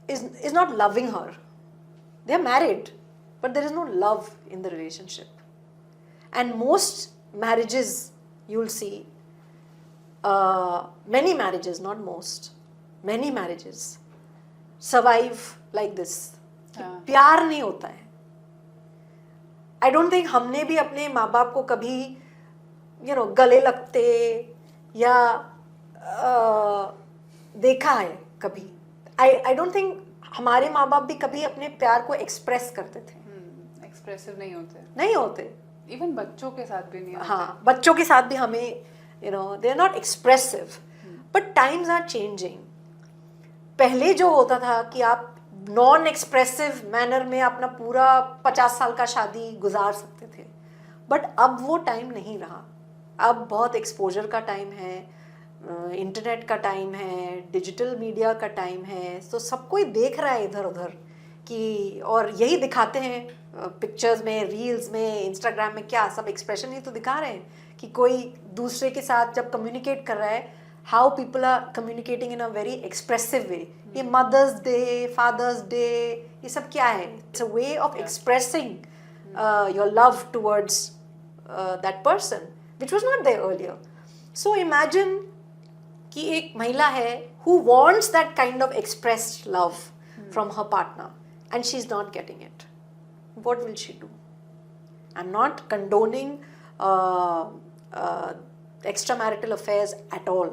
is not loving her. They are married, but there is no love in the relationship. And most marriages, you will see, many marriages, not most, many marriages survive like this. प्यार नहीं होता है। I don't think हमने भी अपने माँ बाप को कभी गले लगते या देखा है कभी। आई डोंट थिंक हमारे माँ बाप भी कभी अपने प्यार को एक्सप्रेस करते थे। एक्सप्रेसिव नहीं होते। इवन बच्चों के साथ भी नहीं होते। हाँ, बच्चों के साथ भी हमें they are not expressive. But times are changing. पहले जो होता था कि आप नॉन एक्सप्रेसिव मैनर में अपना पूरा 50 साल का शादी गुजार सकते थे, बट अब वो टाइम नहीं रहा। अब बहुत एक्सपोजर का टाइम है, इंटरनेट का टाइम है, डिजिटल मीडिया का टाइम है, तो सब कोई देख रहा है इधर उधर कि, और यही दिखाते हैं पिक्चर्स में, रील्स में, इंस्टाग्राम में, क्या सब एक्सप्रेशन ही तो दिखा रहे हैं कि कोई दूसरे के साथ जब कम्युनिकेट कर रहा है, how people are communicating in a very expressive way. ये मदर्स डे, फादर्स डे, ये सब क्या है? It's a way of expressing your love towards that person which was not there earlier. So imagine कि एक महिला है who wants that kind of expressed love from her partner and she's not getting it. What will she do? I'm not condoning extramarital affairs at all,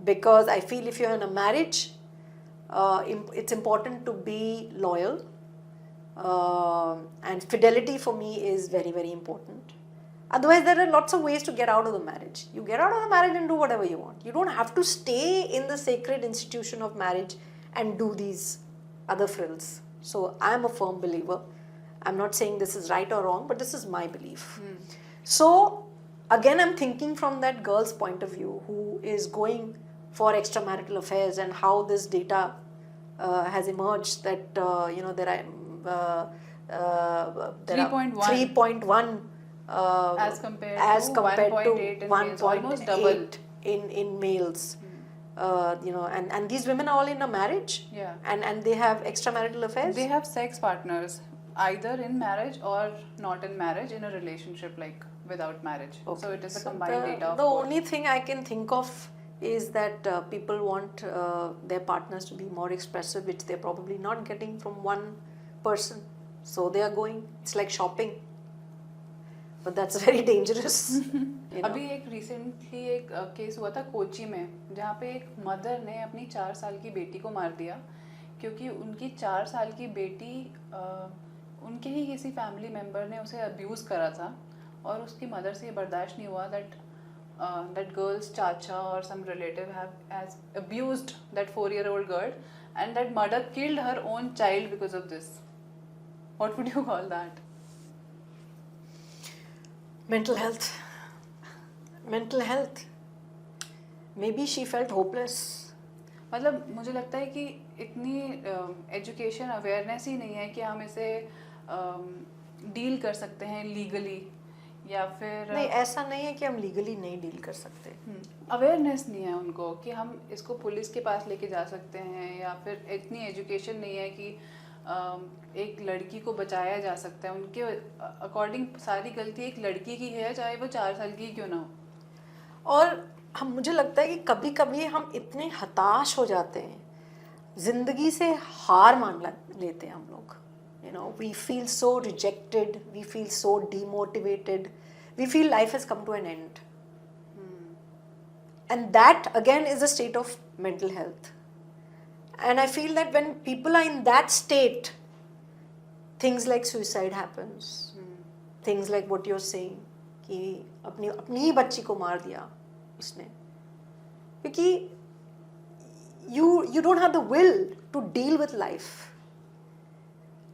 because I feel if you're in a marriage, it's important to be loyal, and fidelity for me is very, very important. Otherwise, there are lots of ways to get out of the marriage. You get out of the marriage and do whatever you want. You don't have to stay in the sacred institution of marriage and do these other frills. So I am a firm believer. I'm not saying this is right or wrong, but this is my belief. So again, I'm thinking from that girl's point of view who is going for extramarital affairs, and how this data has emerged that there are 3.1 as compared to 1.8 in males, almost double in males. And these women are all in a marriage, and they have extramarital affairs. They have sex partners either in marriage or not in marriage, in a relationship like without marriage. Okay. So it is a combined data. The only thing I can think of is that people want their partners to be more expressive, which they're probably not getting from one person, so they are going. It's like shopping, but that's very dangerous. You know? अभी एक recently एक case हुआ था कोची में, जहाँ पे एक mother ने अपनी 4 साल की बेटी को मार दिया क्योंकि उनकी 4 साल की बेटी उनके ही किसी फैमिली मेम्बर ने उसे अब्यूज़ करा था और उसकी मदर से ये बर्दाश्त नहीं हुआ that girl's चाचा or some relative has abused that 4-year-old girl and that mother killed her own child because of this. What would you call that? Mental health. Maybe she felt hopeless. मतलब मुझे लगता है कि इतनी education awareness ही नहीं है कि हम इसे डील कर सकते हैं लीगली या फिर नहीं, ऐसा नहीं है कि हम लीगली नहीं डील कर सकते. अवेयरनेस नहीं है उनको कि हम इसको पुलिस के पास लेके जा सकते हैं, या फिर इतनी एजुकेशन नहीं है कि एक लड़की को बचाया जा सकता है. उनके अकॉर्डिंग सारी गलती एक लड़की की है, चाहे वो 4 साल की क्यों ना हो. और मुझे लगता है कि कभी कभी हम इतने हताश हो जाते हैं, जिंदगी से हार मान लेते हैं हम लोग. You know, we feel so rejected, we feel so demotivated, we feel life has come to an end. And that again is a state of mental health. And I feel that when people are in that state, things like suicide happens. Things like what you're saying, कि अपनी ही बच्ची को मार दिया उसने, क्योंकि you don't have the will to deal with life.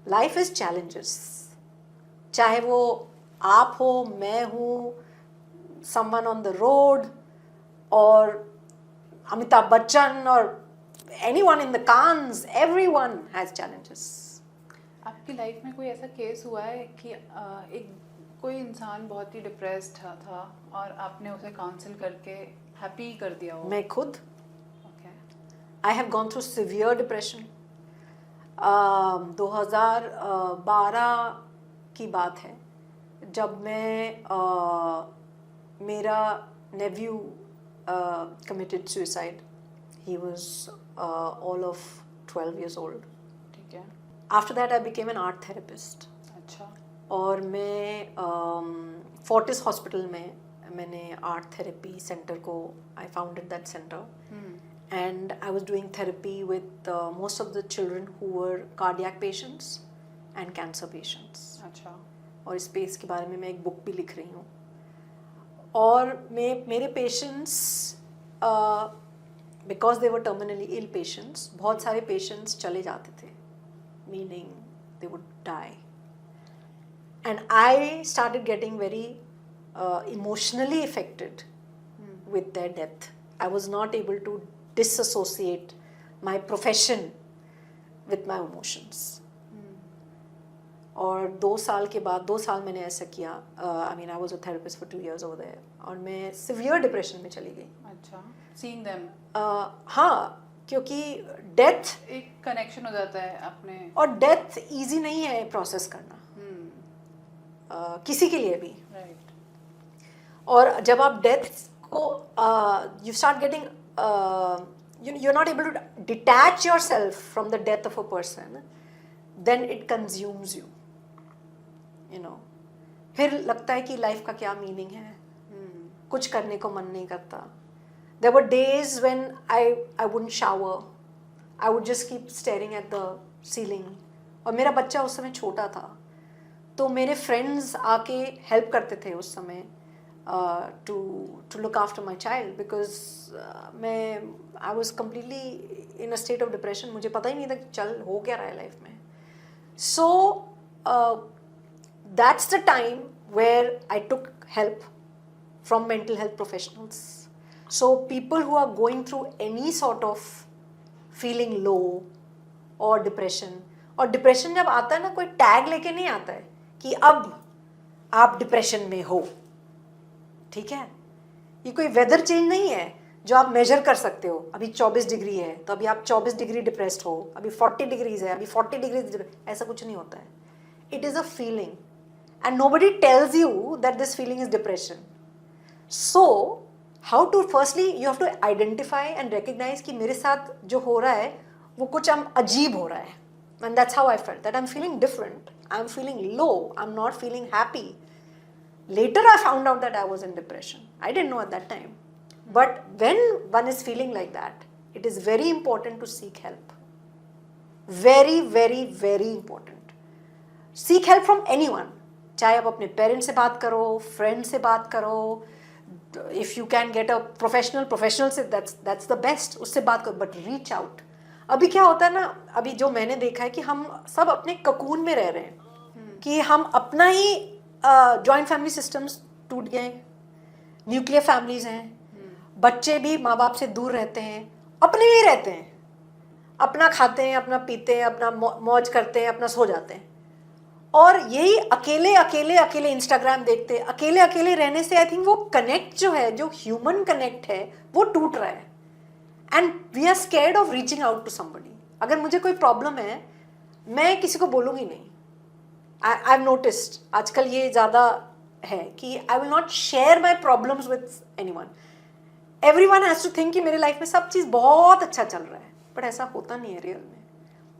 Life is challenges. चाहे वो आप हो, मैं हूँ, someone on the road, और अमिताभ बच्चन, और anyone in the Cannes, everyone has challenges. आपकी लाइफ में कोई ऐसा केस हुआ है कि एक कोई इंसान बहुत ही डिप्रेस्ड था और आपने उसे काउंसिल करके हैप्पी कर दिया हो? मैं खुद, Okay. I have gone through severe depression. 2012 की बात है जब मैं मेरा nephew committed suicide. He was all of 12 years old. ठीक है. After that I became an art therapist. अच्छा. और मैं फोर्टिस हॉस्पिटल में मैंने आर्ट थेरेपी सेंटर को, I founded that centre, and I was doing therapy with most of the children who were cardiac patients and cancer patients. अच्छा. और इस space के बारे में मैं एक बुक भी लिख रही हूँ. और मेरे patients, because they were terminally ill patients, बहुत सारे पेशेंट्स चले जाते थे, meaning they would die. And I started getting very emotionally affected with their death. I was not able to disassociate my profession with my emotions. और 2 साल के बाद, 2 साल मैंने ऐसा किया. I mean, I was a therapist for 2 years over there. और मैं severe depression में चली गई. अच्छा. Seeing them. हाँ, क्योंकि डेथ एक कनेक्शन हो जाता है अपने. और डेथ easy नहीं है प्रोसेस करना. किसी के लिए भी. Right. और जब आप डेथ को you start getting, you're not able to detach yourself from the death of a person, then it consumes you. You know, फिर लगता है कि लाइफ का क्या मीनिंग है. कुछ करने को मन नहीं करता. There were days when I wouldn't shower. I would just keep staring at the ceiling. और मेरा बच्चा उस समय छोटा था, तो मेरे फ्रेंड्स आके हेल्प करते थे उस समय to look after my child, because मैं I was completely in a state of depression. मुझे पता ही नहीं था कि चल हो क्या रहा है लाइफ में. So that's the time where I took help from mental health professionals. So people who are going through any sort of feeling low और डिप्रेशन, और डिप्रेशन जब आता है ना, कोई टैग लेके नहीं आता है कि अब आप डिप्रेशन में हो. ठीक है, ये कोई वेदर चेंज नहीं है जो आप मेजर कर सकते हो. अभी 24 डिग्री है तो अभी आप 24 डिग्री डिप्रेस्ड हो, अभी 40 डिग्रीज है अभी 40 डिग्रीज. ऐसा कुछ नहीं होता है. It is a feeling and nobody tells you that this feeling is depression. So how to, firstly you have to identify and recognise कि मेरे साथ जो हो रहा है वो कुछ अजीब हो रहा है. And that's how I felt, that I'm feeling different, I'm feeling low, I'm not feeling happy. Later I found out that I was in depression. I didn't know at that time. But when one is feeling like that, it is very important to seek help. Very, very, very important. Seek help from anyone. चाहे आप अपने parents से बात करो, friend से बात करो, if you can get a professional से, दैट्स द बेस्ट, उससे बात करो, बट रीच आउट. अभी क्या होता है ना, अभी जो मैंने देखा है कि हम सब अपने ककून में रह रहे हैं, कि हम अपना ही जॉइंट फैमिली सिस्टम्स टूट गए, न्यूक्लियर फैमिलीज हैं, बच्चे भी माँ बाप से दूर रहते हैं, अपने में ही रहते हैं, अपना खाते हैं, अपना पीते हैं, अपना मौज करते हैं, अपना सो जाते हैं. और यही अकेले अकेले अकेले इंस्टाग्राम देखते, अकेले अकेले रहने से आई थिंक वो कनेक्ट जो है, जो ह्यूमन कनेक्ट है, वो टूट रहा है. And we are scared of reaching out to somebody. अगर मुझे कोई प्रॉब्लम है, मैं किसी को बोलूँगी नहीं. आई हैव नोटिस्ड आजकल ये ज़्यादा है कि I will not share my problems with anyone. Everyone has to think कि मेरे लाइफ में सब चीज़ बहुत अच्छा चल रहा है, बट ऐसा होता नहीं है रियल में.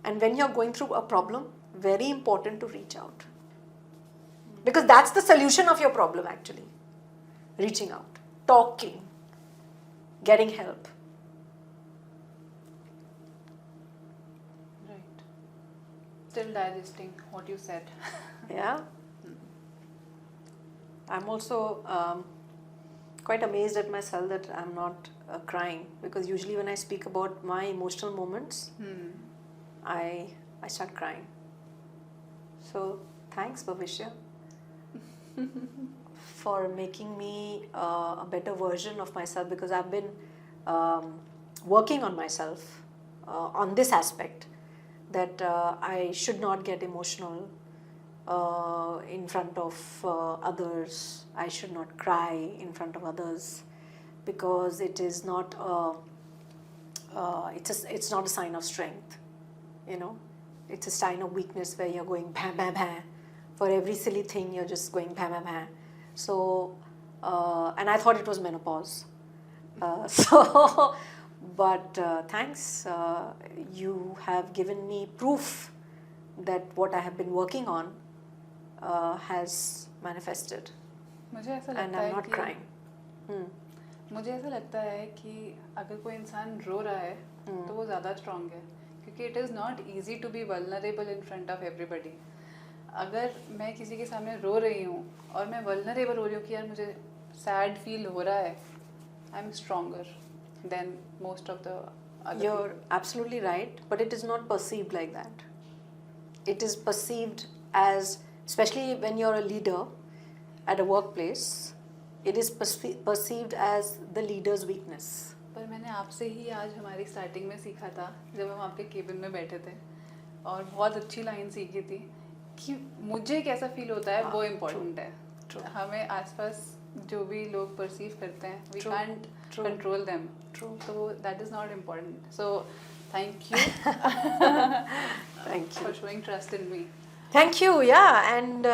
And when you are going through a problem, very important to reach out, because that's the solution of your problem actually. Reaching out, talking, getting help. Right. Still digesting what you said. Yeah. I'm also quite amazed at myself that I'm not crying, because usually when I speak about my emotional moments, I start crying. So thanks, Bhavishya, for making me a better version of myself, because I've been working on myself on this aspect, that I should not get emotional in front of others. I should not cry in front of others, because it is not it's not a sign of strength, you know. It's a sign of weakness where you're going bam, bam, bam. For every silly thing, you're just going bam, bam, bam. So, and I thought it was menopause. But thanks. You have given me proof that what I have been working on has manifested. मुझे ऐसा And लगता I'm है not कि crying. मुझे ऐसा लगता है कि अगर कोई इंसान रो रहा है तो वो ज़्यादा स्ट्रांग है, क्योंकि it is not easy to be vulnerable in front of everybody. अगर मैं किसी के सामने रो रही हूँ और मैं वल्नरेबल हो रही हूँ कि यार मुझे सैड फील हो रहा है, I am stronger than most of the other. You're absolutely right, but it is not perceived like that. It is perceived as, especially when you're a leader at a workplace, it is perceived as the leader's weakness. पर मैंने आपसे ही आज हमारी starting में सीखा था, जब हम आपके केबिन में बैठे थे, और बहुत अच्छी लाइन सीखी थी कि मुझे कैसा फील होता है वो इम्पोर्टेंट है. हमें आसपास जो भी लोग परसीव करते हैं, वी कांट कंट्रोल देम. तो that is not important. So thank you Thank you. For showing trust in me. Thank you, yeah, and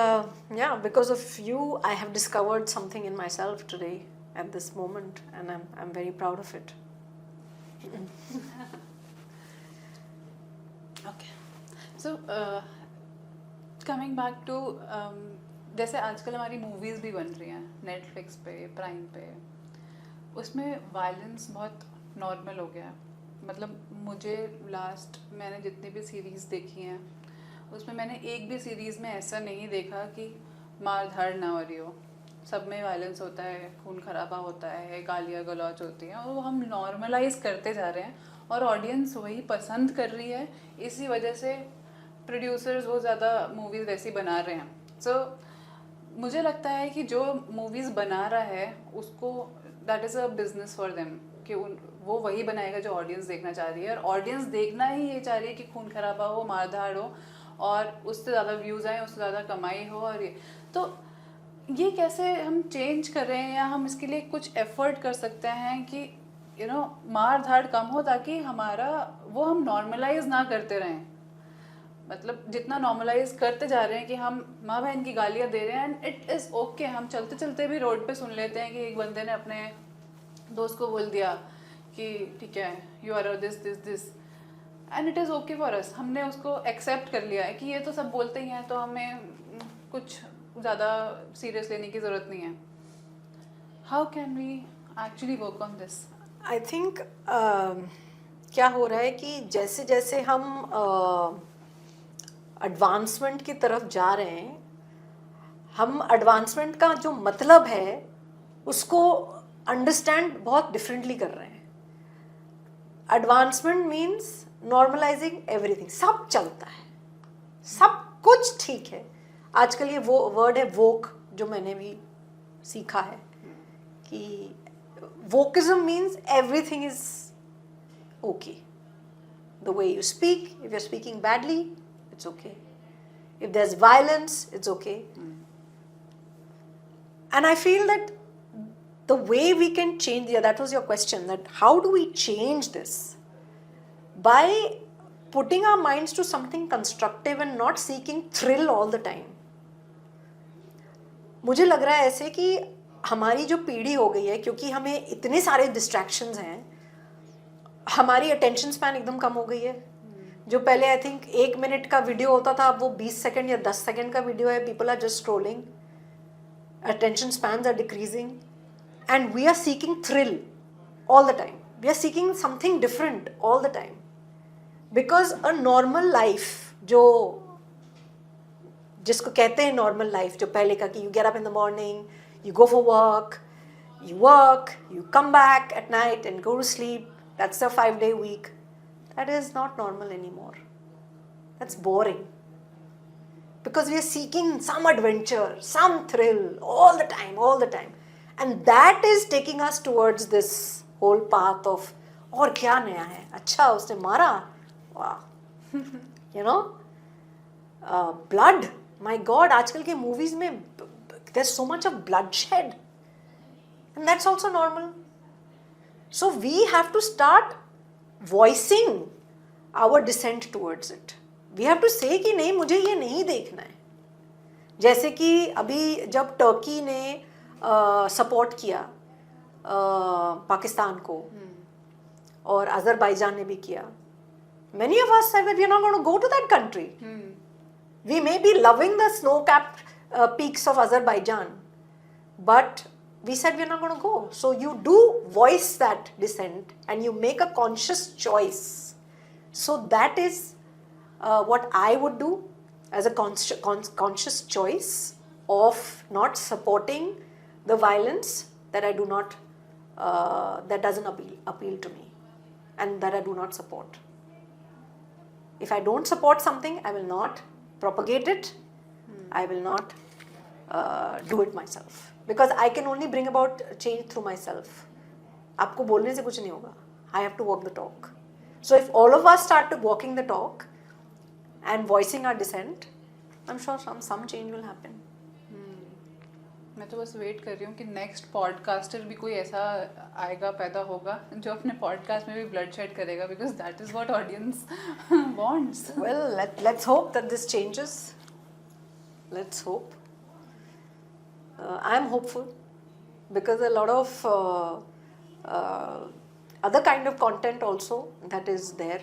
yeah, because of you, I have discovered something in myself today at this moment, and I'm very proud of it. Okay. So coming back to जैसे आजकल हमारी movies भी बन रही हैं Netflix पे, prime पे, उसमें वायलेंस बहुत नॉर्मल हो गया है. मतलब मुझे लास्ट मैंने जितनी भी सीरीज़ देखी हैं उसमें मैंने एक भी सीरीज़ में ऐसा नहीं देखा कि मार धाड़ ना हो रही हो. सब में वायलेंस होता है, खून खराबा होता है, गालियाँ गलौज होती हैं, और वो हम नॉर्मलाइज करते जा रहे हैं, और ऑडियंस वही पसंद कर रही है. इसी वजह से प्रोड्यूसर्स वो ज़्यादा मूवीज़ वैसी बना रहे हैं. सो मुझे लगता है कि जो मूवीज़ बना रहा है उसको that is a business for them, कि वो वही बनाएगा जो ऑडियंस देखना चाह रही है, और ऑडियंस देखना ही ये चाह रही है कि खून खराबा हो, मारधाड़ हो, और उससे ज़्यादा व्यूज़ आए, उससे ज़्यादा कमाई हो. और ये कैसे हम चेंज कर रहे हैं, या हम इसके लिए कुछ एफर्ट कर सकते हैं कि यू नो मार धाड़ कम हो, ताकि हमारा वो हम नॉर्मलाइज ना करते रहें. मतलब जितना नॉर्मलाइज करते जा रहे हैं कि हम माँ बहन की गालियाँ दे रहे हैं, एंड इट इज़ ओके. हम चलते चलते भी रोड पे सुन लेते हैं कि एक बंदे ने अपने दोस्त को बोल दिया कि ठीक है, you are this this this, and it is okay for us, हमने उसको एक्सेप्ट कर लिया है कि ये तो सब बोलते ही हैं, तो हमें कुछ ज़्यादा सीरियस लेने की ज़रूरत नहीं है. How can we actually work on this? I think क्या हो रहा है कि जैसे जैसे हम एडवांसमेंट की तरफ जा रहे हैं, हम एडवांसमेंट का जो मतलब है उसको अंडरस्टैंड बहुत डिफरेंटली कर रहे हैं. एडवांसमेंट मीन्स नॉर्मलाइजिंग एवरीथिंग, सब चलता है, सब कुछ ठीक है. आजकल ये वो वर्ड है वोक, जो मैंने भी सीखा है कि wokeism means everything is okay. The way you speak, if you're speaking badly, it's okay. If there's violence, it's okay. And I feel that the way we can change, yeah, that was your question, that how do we change this? By putting our minds to something constructive and not seeking thrill all the time. मुझे लग रहा है ऐसे कि हमारी जो पीढ़ी हो गई है, क्योंकि हमें इतने सारे डिस्ट्रैक्शंस हैं, हमारी अटेंशन स्पैन एकदम कम हो गई है. जो पहले आई थिंक 1 मिनट का वीडियो होता था, अब वो 20 सेकंड या 10 सेकंड का वीडियो है. People are just scrolling, attention spans are decreasing, and we are seeking thrill all the time. We are seeking something different all the time, because a normal life, जो जिसको कहते हैं normal life, जो पहले का कि you get up in the morning, you go for work, you come back at night and go to sleep, that's a 5-day week. That is not normal anymore. That's boring. Because we are seeking some adventure, some thrill all the time. And that is taking us towards this whole path of, और क्या नया है, अच्छा उसने मारा, वाह, you know, blood, my God, आजकल के movies में there's so much of bloodshed, and that's also normal. So we have to start voicing our dissent towards it. We have to say कि नहीं, मुझे ये नहीं देखना है. जैसे कि अभी जब टर्की ने सपोर्ट किया पाकिस्तान को, और अजरबैजान ने भी किया, many of us said that we are not going to go to that country. We may be loving the snow-capped peaks of Azerbaijan, but we said we are not going to go. So you do voice that dissent and you make a conscious choice. So that is what I would do as a conscious choice of not supporting the violence that I do not, that doesn't appeal to me, and that I do not support. If I don't support something, I will not propagate it. I will not do it myself, because I can only bring about change through myself. आपको बोलने से कुछ नहीं होगा. I have to walk the talk. So if all of us start walking the talk and voicing our dissent, I'm sure some change will happen. मैं तो बस wait कर रही हूँ कि नेक्स्ट पॉडकास्टर भी कोई ऐसा आएगा, पैदा होगा, जो अपने पॉडकास्ट में भी ब्लड शेड करेगा, because that is what audience wants. Well, let's hope that this changes. Let's hope. I am hopeful, because a lot of other kind of content also that is there,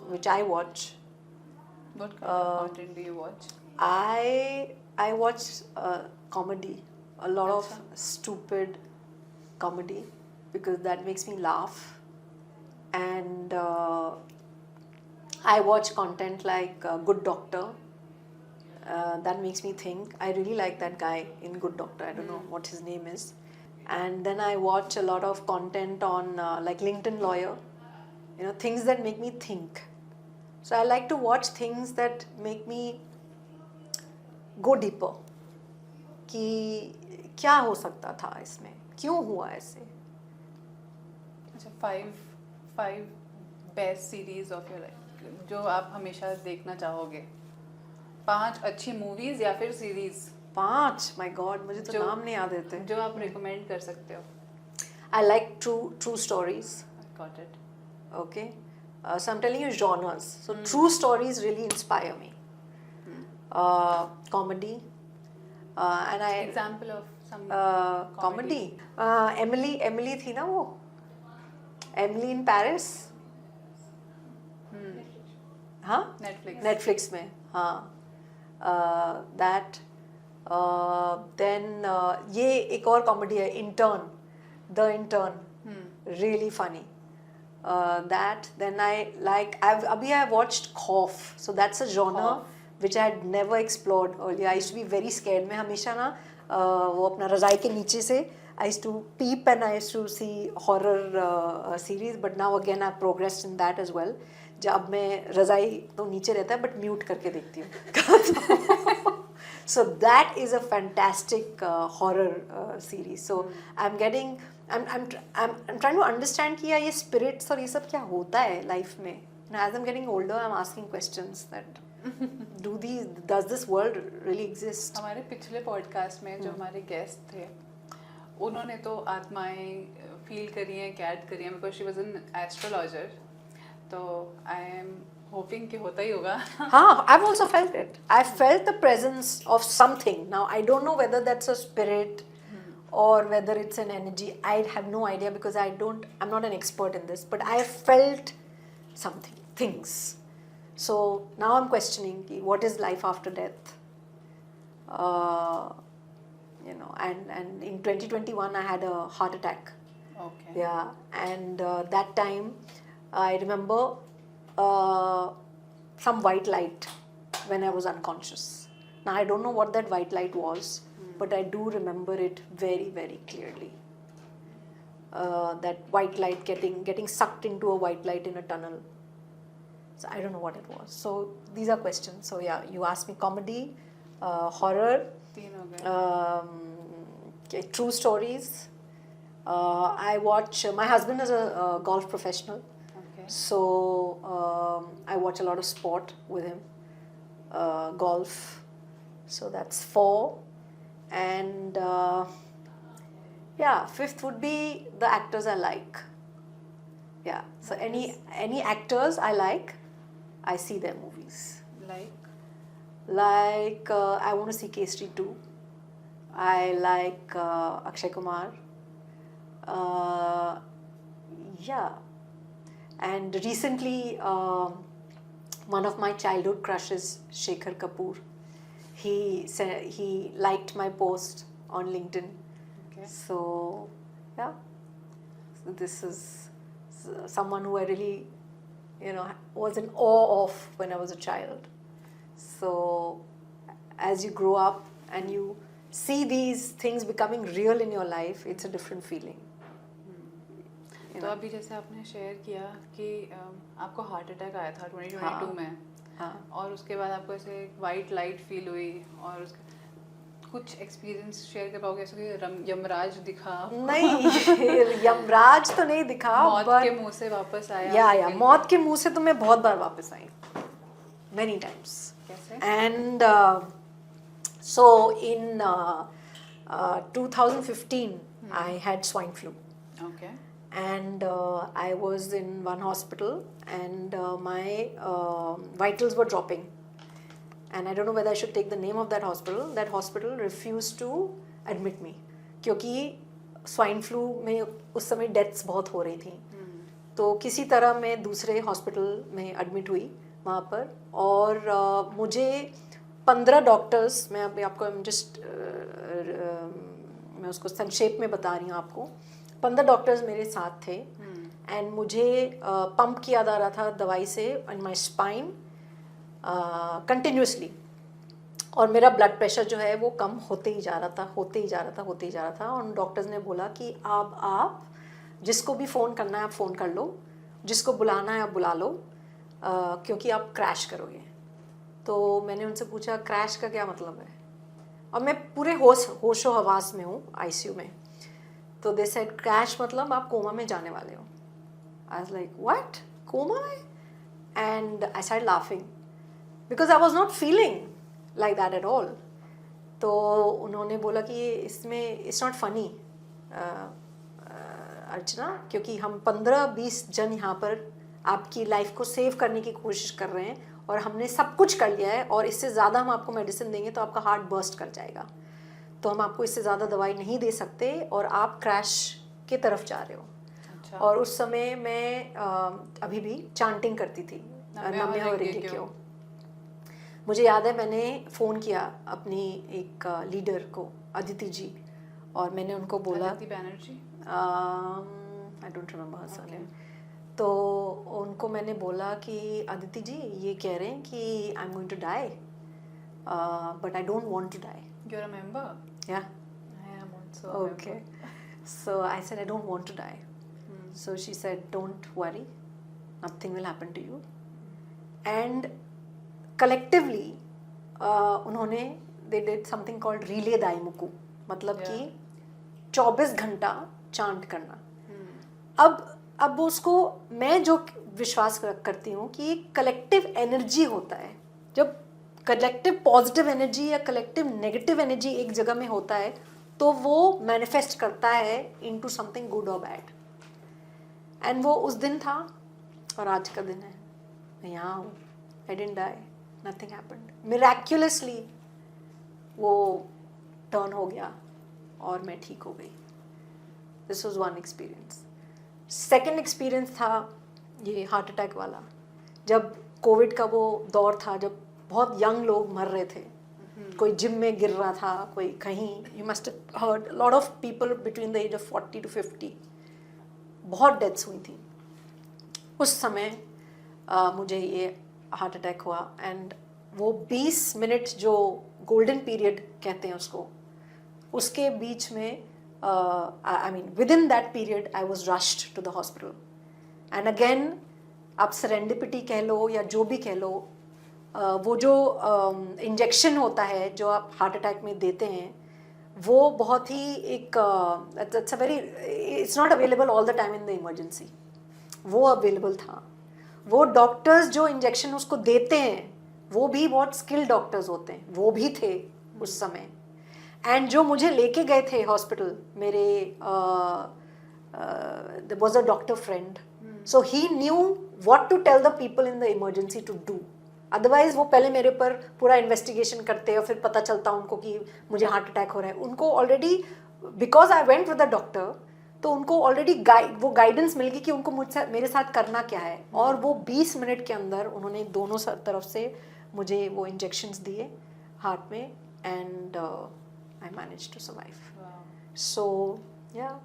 which I watch. What kind of content do you watch? I watch comedy, a lot of stupid comedy, because that makes me laugh. And I watch content like Good Doctor. That makes me think. I really like that guy in Good Doctor. I don't know what his name is. And then I watch a lot of content on like LinkedIn Lawyer, you know, things that make me think. So I like to watch things that make me go deeper, कि क्या हो सकता था इसमें, क्यों हुआ ऐसे. अच्छा, five best series of your life जो आप हमेशा देखना चाहोगे. 5 अच्छी मूवीज या फिर सीरीज 5, माय गॉड, मुझे तो नाम नहीं याद रहते. जो आप रिकमेंड कर सकते हो. I like true stories. Got it. Okay, so I'm telling you genres. So true stories really inspire me. Comedy, and I Example of some comedy. Emily थी ना वो, Emily in Paris. हाँ Netflix. नेटफ्लिक्स में, हाँ that then ये एक और comedy है intern, the intern, really funny. That then अभी I watched Khauf, so that's a genre Khauf. which I had never explored earlier. I used to be very scared. मैं हमेशा ना वो अपना रजाई के नीचे से I used to peep and I used to see horror series, but now again I've progressed in that as well. जब मैं रजाई तो नीचे रहता है but mute करके देखती हूँ. So that is a fantastic horror series. So I'm trying to understand कि यार ये spirits और ये सब क्या होता है life में. And as I'm getting older, I'm asking questions that does this world really exist? हमारे पिछले पॉडकास्ट में जो हमारे गेस्ट थे उन्होंने तो आत्माएं फील करी हैं, कैट करी हैं, because she was an astrologer. तो आई एम होपिंग कि होता ही होगा. हाँ, I've also felt it. I felt the presence of something. Now I don't know whether that's a spirit or whether it's an energy. I have no idea because I'm not an expert in this. But I felt something, things. So now I'm questioning ki what is life after death? And in 2021 I had a heart attack. Okay. Yeah, and that time I remember some white light when I was unconscious. Now I don't know what that white light was, but I do remember it very, very clearly. That white light getting sucked into a white light in a tunnel. So I don't know what it was. So these are questions. So yeah, you asked me comedy, horror, तीन हो गए. true stories. I watch. My husband is a golf professional. Okay. So I watch a lot of sport with him, golf. So that's 4, and yeah, 5th would be the actors I like. Yeah. So any actors I like, I see their movies. Like I want to see Kesari 2. I like Akshay Kumar. Yeah. And recently, one of my childhood crushes, Shekhar Kapoor, he liked my post on LinkedIn. okay. So, yeah. So this is someone who I really, was in awe of when I was a child. So, as you grow up and you see these things becoming real in your life, it's a different feeling. तो अभी जैसे आपने share किया कि आपको heart attack आया था 2022 में. हाँ. और उसके बाद आपको ऐसे वाइट लाइट फील हुई और उसके कुछ एक्सपीरियंस शेयर कर पाओगे ऐसे कि यमराज दिखा? नहीं, यमराज तो नहीं दिखा. मौत but, के मुंह से वापस आया? या मौत के मुंह से तो मैं बहुत बार वापस आई, many times. कैसे? And so in 2015 I had swine flu. Okay. And I was in one hospital and my vitals were dropping. And I don't know whether I should take the name of that hospital. That hospital refused to admit me. क्योंकि swine flu में उस समय deaths बहुत हो रही थी. तो किसी तरह मैं दूसरे हॉस्पिटल में एडमिट हुई वहाँ पर. और मुझे 15 डॉक्टर्स, मैं अभी आपको मैं उसको संक्षेप में बता रही हूँ आपको. 15 डॉक्टर्स मेरे साथ थे एंड मुझे पंप किया जा रहा था दवाई से इन माई स्पाइन कंटिन्यूसली. और मेरा ब्लड प्रेशर जो है वो कम होते ही जा रहा था. और डॉक्टर्स ने बोला कि आप जिसको भी फ़ोन करना है आप फ़ोन कर लो, जिसको बुलाना है आप बुला लो, क्योंकि आप क्रैश करोगे. तो मैंने उनसे पूछा क्रैश का क्या मतलब है, और मैं पूरे होशो हवास में हूँ आईसीयू में. तो दे सेड क्रैश मतलब आप कोमा में जाने वाले हो. I was like what, coma में? And I started laughing because I was not feeling like that at all. तो उन्होंने बोला कि इसमें इट्स नॉट फनी अर्चना, क्योंकि हम 15-20 जन यहाँ पर आपकी लाइफ को सेव करने की कोशिश कर रहे हैं और हमने सब कुछ कर लिया है, और इससे ज़्यादा हम आपको मेडिसिन देंगे तो आपका हार्ट बर्स्ट कर जाएगा. तो हम आपको इससे ज़्यादा दवाई नहीं दे सकते और आप क्रैश के तरफ जा रहे हो. अच्छा. और उस समय मैं अभी भी चांटिंग करती थी नम्य हो रही क्यों। मुझे याद है मैंने फ़ोन किया अपनी एक लीडर को, अदिति जी, और मैंने उनको बोला, Aditi Banerjee, I don't remember her surname. तो उनको मैंने बोला कि अदिति जी ये कह रहे हैं कि I am going to die, but I don't want to die. You are a member? Yeah I am also a okay, so I said I don't want to die. So she said don't worry, nothing will happen to you. And collectively उन्होंने they did something called relay दाईमुकु, मतलब कि 24 घंटा chant करना। अब उसको मैं जो विश्वास करती हूँ कि कलेक्टिव एनर्जी होता है, जब कलेक्टिव पॉजिटिव एनर्जी या कलेक्टिव नेगेटिव एनर्जी एक जगह में होता है तो वो मैनिफेस्ट करता है इनटू समथिंग गुड और बैड। एंड वो उस दिन था और आज का दिन है, मैं यहाँ हूँ, I didn't die, nothing happened, miraculously वो टर्न हो गया और मैं ठीक हो गई। This was one experience. Second experience था ये हार्ट अटैक वाला, जब कोविड का वो दौर था जब बहुत यंग लोग मर रहे थे, कोई जिम में गिर रहा था, कोई कहीं, you must heard lot of people between the age of 40 to 50, बहुत डेथ्स हुई थी। उस समय मुझे ये हार्ट अटैक हुआ एंड वो 20 मिनट जो गोल्डन पीरियड कहते हैं उसको, उसके बीच में I mean within that period I was rushed to the hospital. And again आप सेरेंडिपिटी कह लो या जो भी कह लो, वो जो इंजेक्शन होता है जो आप हार्ट अटैक में देते हैं वो बहुत ही एक it's a very, it's not available all the time in the emergency, वो अवेलेबल था। वो डॉक्टर्स जो इंजेक्शन उसको देते हैं वो भी बहुत स्किल्ड डॉक्टर्स होते हैं, वो भी थे उस समय। एंड जो मुझे लेके गए थे हॉस्पिटल, मेरे there was a doctor friend, so he knew what to tell the people in the emergency to do. Otherwise वो पहले मेरे पर पूरा इन्वेस्टिगेशन करते और फिर पता चलता उनको कि मुझे हार्ट अटैक हो रहा है। उनको already, because I went with the doctor, तो उनको ऑलरेडी वो गाइडेंस मिल गई कि उनको मुझसे मेरे साथ करना क्या है। और वो 20 मिनट के अंदर उन्होंने दोनों तरफ से मुझे वो इंजेक्शंस दिए हार्ट में and I manage to survive. So yeah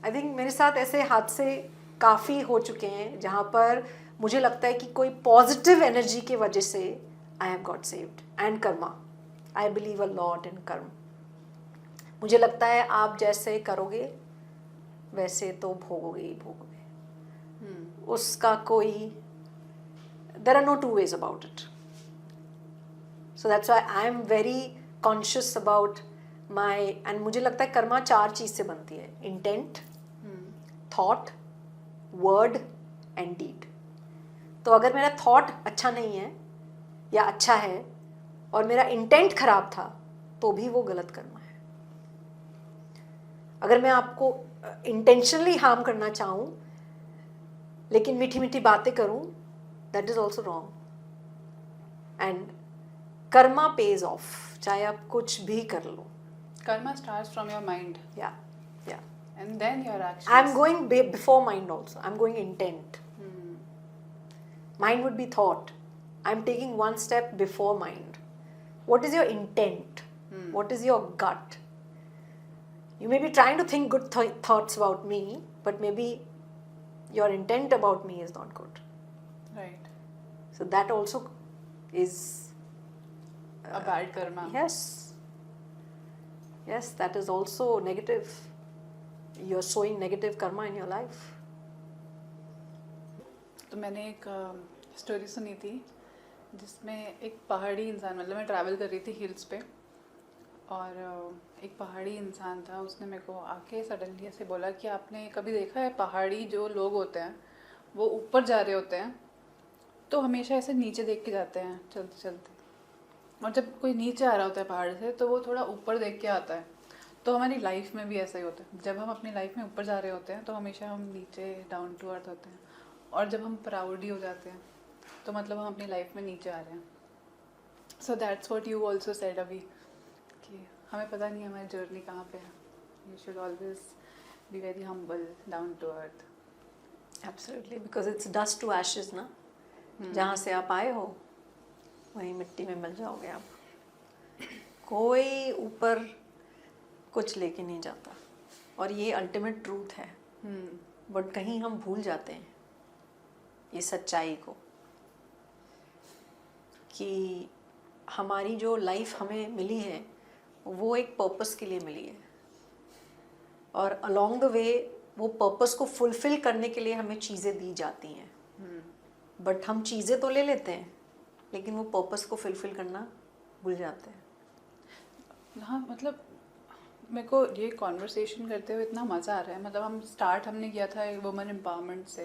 I think मेरे साथ ऐसे हादसे काफ़ी हो चुके हैं जहाँ पर मुझे लगता है कि कोई पॉजिटिव एनर्जी की वजह से I have got saved. And Karma, I believe a lot in कर्म। मुझे लगता है आप जैसे करोगे वैसे तो भोगोगे ही भोगोगे, उसका कोई, there are no two ways about it. So that's why I am very conscious about my, and मुझे लगता है कर्मा 4 चीज़ से बनती है, intent, thought, word and deed. तो अगर मेरा थॉट अच्छा नहीं है या अच्छा है और मेरा इंटेंट खराब था तो भी वो गलत कर्मा है। अगर मैं आपको इंटेंशनली हार्म करना चाहूँ लेकिन मीठी मीठी बातें करूँ, that is also wrong. And Karma page of, चाहे आप कुछ भी कर लो। Karma starts from your mind या and then your actions. I am going before mind also, I am going intent. Mind would be thought. I'm taking one step before mind. What is your intent? What is your gut? You may be trying to think good thoughts about me, but maybe your intent about me is not good. Right. So that also is A bad karma. yes, that is also negative. You're sowing negative karma in your life. तो मैंने एक story सुनी थी जिसमें एक पहाड़ी इंसान, मतलब मैं ट्रैवल कर रही थी हिल्स पे और एक पहाड़ी इंसान था, उसने मेरे को आके सडनली ऐसे बोला कि आपने कभी देखा है पहाड़ी जो लोग होते हैं वो ऊपर जा रहे होते हैं तो हमेशा ऐसे नीचे देख के जाते हैं चलते चलते, और जब कोई नीचे आ रहा होता है पहाड़ से तो वो थोड़ा ऊपर देख के आता है। तो हमारी लाइफ में भी ऐसा ही होता है, जब हम अपनी लाइफ में ऊपर जा रहे होते हैं तो हमेशा हम नीचे डाउन टू अर्थ होते हैं, और जब हम प्राउड ही हो जाते हैं तो मतलब हम अपनी लाइफ में नीचे आ रहे हैं। So that's what you also said अभी कि हमें पता नहीं हमारी जर्नी कहाँ पे है। You should always be very humble, down to earth. Absolutely, because it's dust to ashes, na? जहाँ से आप आए हो वही मिट्टी में मिल जाओगे आप। कोई ऊपर कुछ लेके नहीं जाता, और ये अल्टीमेट ट्रूथ है। बट कहीं हम भूल जाते हैं ये सच्चाई को, कि हमारी जो लाइफ हमें मिली है वो एक पर्पस के लिए मिली है, और अलोंग द वे वो पर्पस को फुलफिल करने के लिए हमें चीज़ें दी जाती हैं। बट हम चीज़ें तो ले लेते हैं, लेकिन वो पर्पस को फुलफिल करना भूल जाते हैं। हाँ, मतलब मेरे को ये कॉन्वर्सेशन करते हुए इतना मज़ा आ रहा है। मतलब हमने किया था वुमेन एम्पावरमेंट से,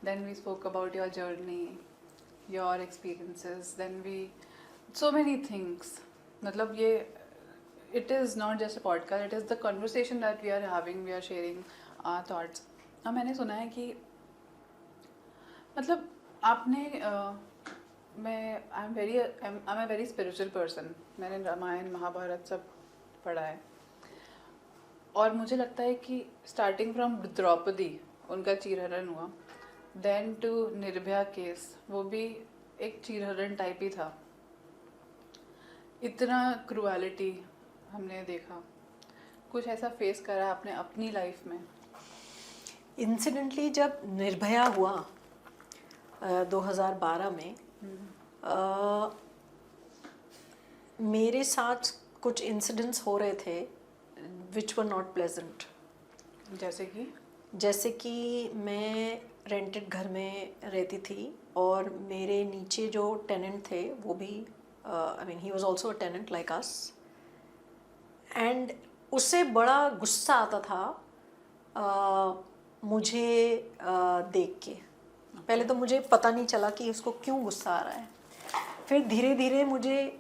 then we spoke about your journey, your experiences, then we so many things. मतलब ये it is not just a podcast, it is the conversation that we are having, we are sharing our thoughts. अब मैंने सुना है कि मतलब आपने I am a very spiritual person. मैंने रामायण महाभारत सब पढ़ा है, और मुझे लगता है कि स्टार्टिंग फ्रॉम द्रौपदी, उनका चीरहरण हुआ, देन टू निर्भया केस, वो भी एक चीरहरण टाइप ही था। इतना क्रूएलिटी हमने देखा। कुछ ऐसा फेस करा आपने अपनी लाइफ में? इंसिडेंटली जब निर्भया हुआ 2012 में, मेरे साथ कुछ इंसिडेंट्स हो रहे थे विच वर नॉट प्लेजेंट। जैसे कि मैं रेंटेड घर में रहती थी, और मेरे नीचे जो टेनेंट थे वो भी I mean he was also a tenant like us, and उससे बड़ा गुस्सा आता था मुझे देख के। पहले तो मुझे पता नहीं चला कि उसको क्यों गुस्सा आ रहा है। फिर धीरे धीरे मुझे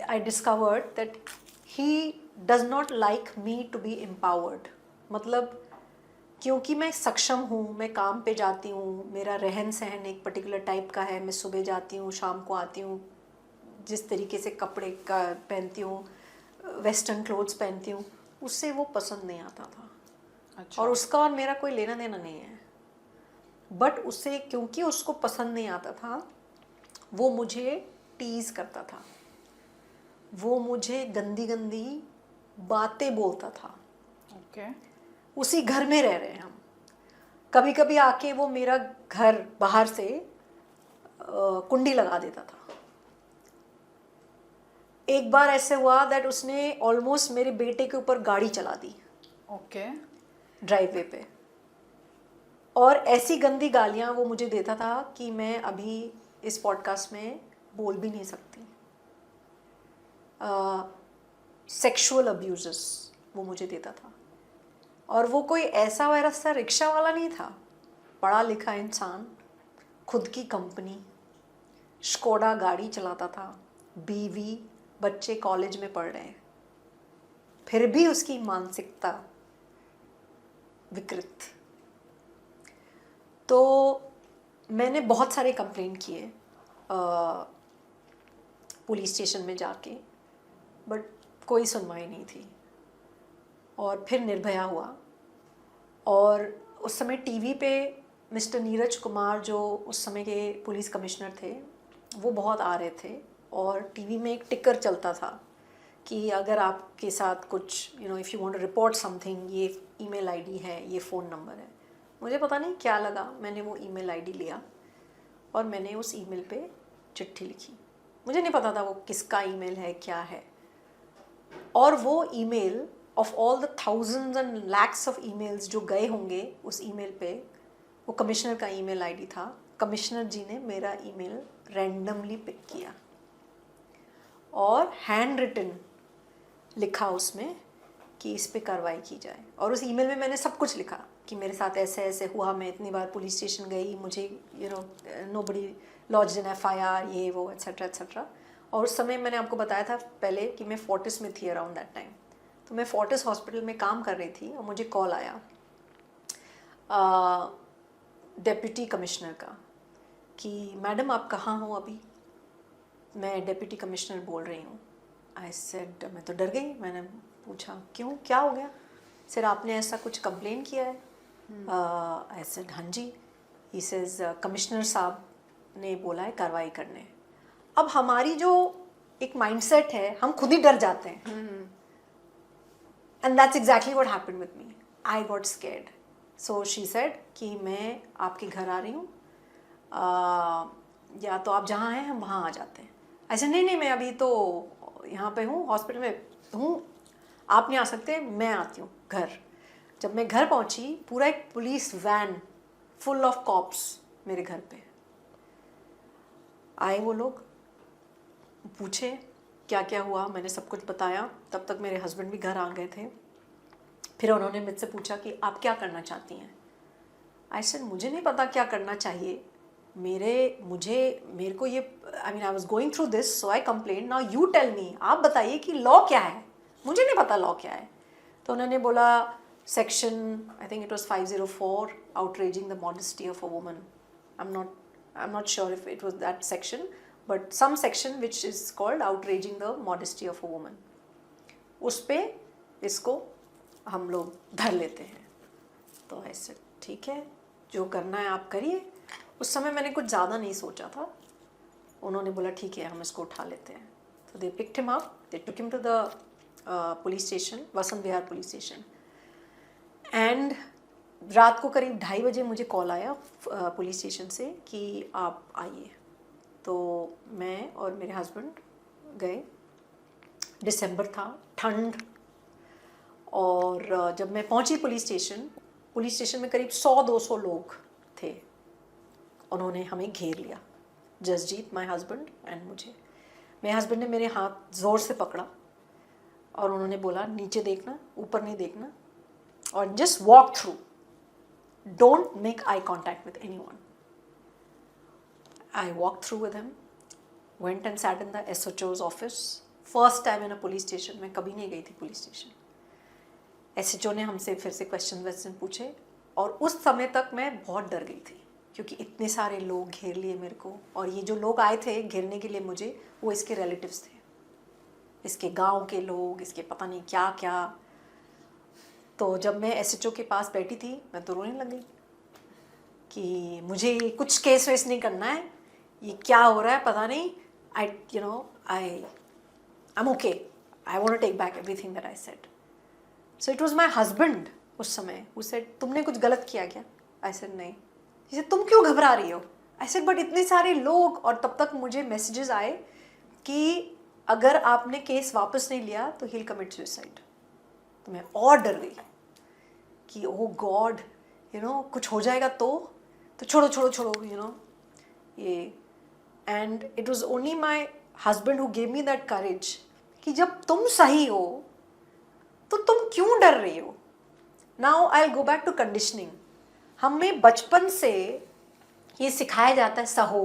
I discovered that he does not like me to be empowered. मतलब क्योंकि मैं सक्षम हूँ, मैं काम पे जाती हूँ, मेरा रहन सहन एक पर्टिकुलर टाइप का है, मैं सुबह जाती हूँ शाम को आती हूँ, जिस तरीके से कपड़े का पहनती हूँ, वेस्टर्न क्लोथ्स पहनती हूँ, उससे वो पसंद नहीं आता था। अच्छा। और उसका और मेरा कोई लेना देना नहीं है, बट उससे क्योंकि उसको पसंद नहीं आता था, वो मुझे टीज करता था, वो मुझे गंदी गंदी बातें बोलता था। ओके। उसी घर में रह रहे हैं हम, कभी कभी आके वो मेरा घर बाहर से कुंडी लगा देता था। एक बार ऐसे हुआ दैट उसने ऑलमोस्ट मेरे बेटे के ऊपर गाड़ी चला दी। ओके। ड्राइववे पे, और ऐसी गंदी गालियां वो मुझे देता था कि मैं अभी इस पॉडकास्ट में बोल भी नहीं सकती। सेक्सुअल अब्यूजेस वो मुझे देता था, और वो कोई ऐसा वैसा रिक्शा वाला नहीं था, पढ़ा लिखा इंसान, खुद की कंपनी, स्कोडा गाड़ी चलाता था, बीवी, बच्चे कॉलेज में पढ़ रहे हैं, फिर भी उसकी मानसिकता विकृत। तो मैंने बहुत सारे कंप्लेंट किए पुलिस स्टेशन में जाके, बट कोई सुनवाई नहीं थी। और फिर निर्भया हुआ, और उस समय टीवी पे मिस्टर नीरज कुमार जो उस समय के पुलिस कमिश्नर थे, वो बहुत आ रहे थे, और टीवी में एक टिकर चलता था कि अगर आपके साथ कुछ if you want to report something, ये ईमेल आईडी है, ये फ़ोन नंबर है। मुझे पता नहीं क्या लगा, मैंने वो ईमेल आईडी लिया और मैंने उस ईमेल पे चिट्ठी लिखी। मुझे नहीं पता था वो किसका ईमेल है, क्या है। और वो email, of all the thousands and lakhs of emails जो गए होंगे उस ईमेल पे, वो कमिश्नर का ईमेल आईडी था। कमिश्नर जी ने मेरा ईमेल रैंडमली पिक किया और हैंड रिटन लिखा उसमें कि इस पे कार्रवाई की जाए। और उस ईमेल में मैंने सब कुछ लिखा कि मेरे साथ ऐसे ऐसे हुआ, मैं इतनी बार पुलिस स्टेशन गई, मुझे नोबडी लॉज्ड एन एफआईआर, ये वो एट्सेट्रा एट्सेट्रा। और उस समय मैंने आपको बताया था पहले कि मैं फोर्टिस में थी अराउंड दैट टाइम। तो मैं फोर्टिस हॉस्पिटल में काम कर रही थी और मुझे कॉल आया डेप्यूटी कमिश्नर का कि मैडम आप कहाँ हो अभी? मैं डेप्यूटी कमिश्नर बोल रही हूँ। आई सेड, मैं तो डर गई। मैंने पूछा क्यों, क्या हो गया? सर आपने ऐसा कुछ कंप्लेन किया है? आई सेड हाँ जी। ही सेज कमिश्नर साहब ने बोला है कार्रवाई करने। अब हमारी जो एक माइंडसेट है, हम खुद ही डर जाते हैं। And that's exactly what happened with me. I got scared. So she said कि मैं आपके घर आ रही हूँ, या तो आप जहाँ हैं हम वहाँ आ जाते हैं। ऐसे नहीं, मैं अभी तो यहाँ पे हूँ, हॉस्पिटल में हूँ, आप नहीं आ सकते, मैं आती हूँ घर। जब मैं घर पहुँची, पूरा एक police van full of cops मेरे घर पे आए। वो लोग पूछे क्या क्या हुआ, मैंने सब कुछ बताया। तब तक मेरे हस्बैंड भी घर आ गए थे। फिर उन्होंने मुझसे पूछा कि आप क्या करना चाहती हैं। आई सेड मुझे नहीं पता क्या करना चाहिए, मेरे को ये, I mean I was going through this, so I complain, now you tell me, आप बताइए कि लॉ क्या है, मुझे नहीं पता लॉ क्या है। तो उन्होंने बोला section, I think it was 504, outraging the modesty of a woman. I am not sure if it was that section, but some section which is called outraging the modesty of a woman. उस पे इसको हम लोग धर लेते हैं। तो ऐसे ठीक है, जो करना है आप करिए। उस समय मैंने कुछ ज़्यादा नहीं सोचा था। उन्होंने बोला ठीक है, हम इसको उठा लेते हैं। तो they picked him up, they took him to the police station, Vasant Vihar police station. And रात को करीब 2:30 बजे मुझे कॉल आया पुलिस स्टेशन से कि आप आइए। तो मैं और मेरे हस्बैंड गए। दिसंबर था, ठंड। और जब मैं पहुंची पुलिस स्टेशन में करीब 100-200 लोग थे। उन्होंने हमें घेर लिया, जसजीत, माय हस्बैंड एंड मुझे। मेरे हस्बैंड ने मेरे हाथ ज़ोर से पकड़ा और उन्होंने बोला नीचे देखना, ऊपर नहीं देखना, और just walk through, don't make eye contact with anyone. I walk through with him, went and sat in the SHO's office. First time in a police station, मैं कभी नहीं गई थी पुलिस स्टेशन। SHO ने हमसे फिर से क्वेश्चन पूछे, और उस समय तक मैं बहुत डर गई थी क्योंकि इतने सारे लोग घेर लिए मेरे को। और ये जो लोग आए थे घेरने के लिए मुझे, वो इसके रिलेटिव्स थे, इसके गांव के लोग, इसके पता नहीं क्या क्या। तो जब मैं SHO के पास बैठी थी, मैं तो रोने लग गई कि मुझे कुछ केस वेस नहीं करना है, ये क्या हो रहा है पता नहीं। I'm okay, I want to take back everything that I said. So it was my husband उस समय who said, तुमने कुछ गलत किया क्या? I said नहीं। He said, तुम क्यों घबरा रही हो? I said, बट इतने सारे लोग। और तब तक मुझे मैसेजेस आए कि अगर आपने केस वापस नहीं लिया तो he'll commit suicide। तो मैं और डर गई कि ओह गॉड, कुछ हो जाएगा तो छोड़ो, ये। And it was only my husband who gave me that courage कि जब तुम सही हो तो तुम क्यों डर रही हो। Now I will go back to conditioning. हमें बचपन से ये सिखाया जाता है सहो।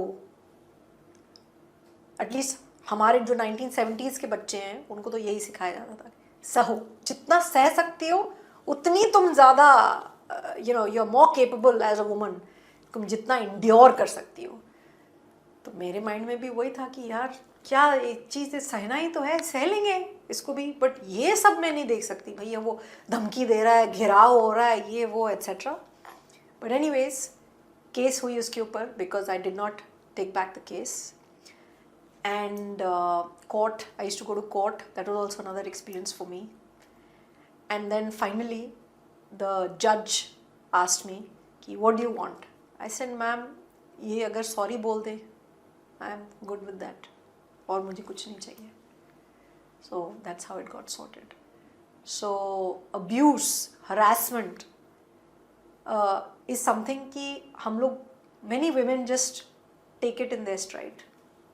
एटलीस्ट हमारे जो 1970s के बच्चे हैं उनको तो यही सिखाया जाता था, सहो, जितना सह सकती हो उतनी तुम ज़्यादा you are more capable as a woman, तुम जितना इंड्योर कर सकती हो। तो मेरे माइंड में भी वही था कि यार क्या एक चीज़ सहना ही तो है, सह लेंगे इसको भी, बट ये सब मैं नहीं देख सकती भैया, वो धमकी दे रहा है, घिराव हो रहा है, ये वो एट्सेट्रा। बट एनीवेज केस हुई उसके ऊपर, because I did not take back the case. And court, I used to go to court. That was also another experience for me. And then finally the judge asked me कि what do you want? I said, ma'am, ये अगर sorry बोल दे, I am good with that, और मुझे कुछ नहीं चाहिए। So that's how it got sorted. So abuse, harassment is something कि हम लोग, many women just take it in their stride.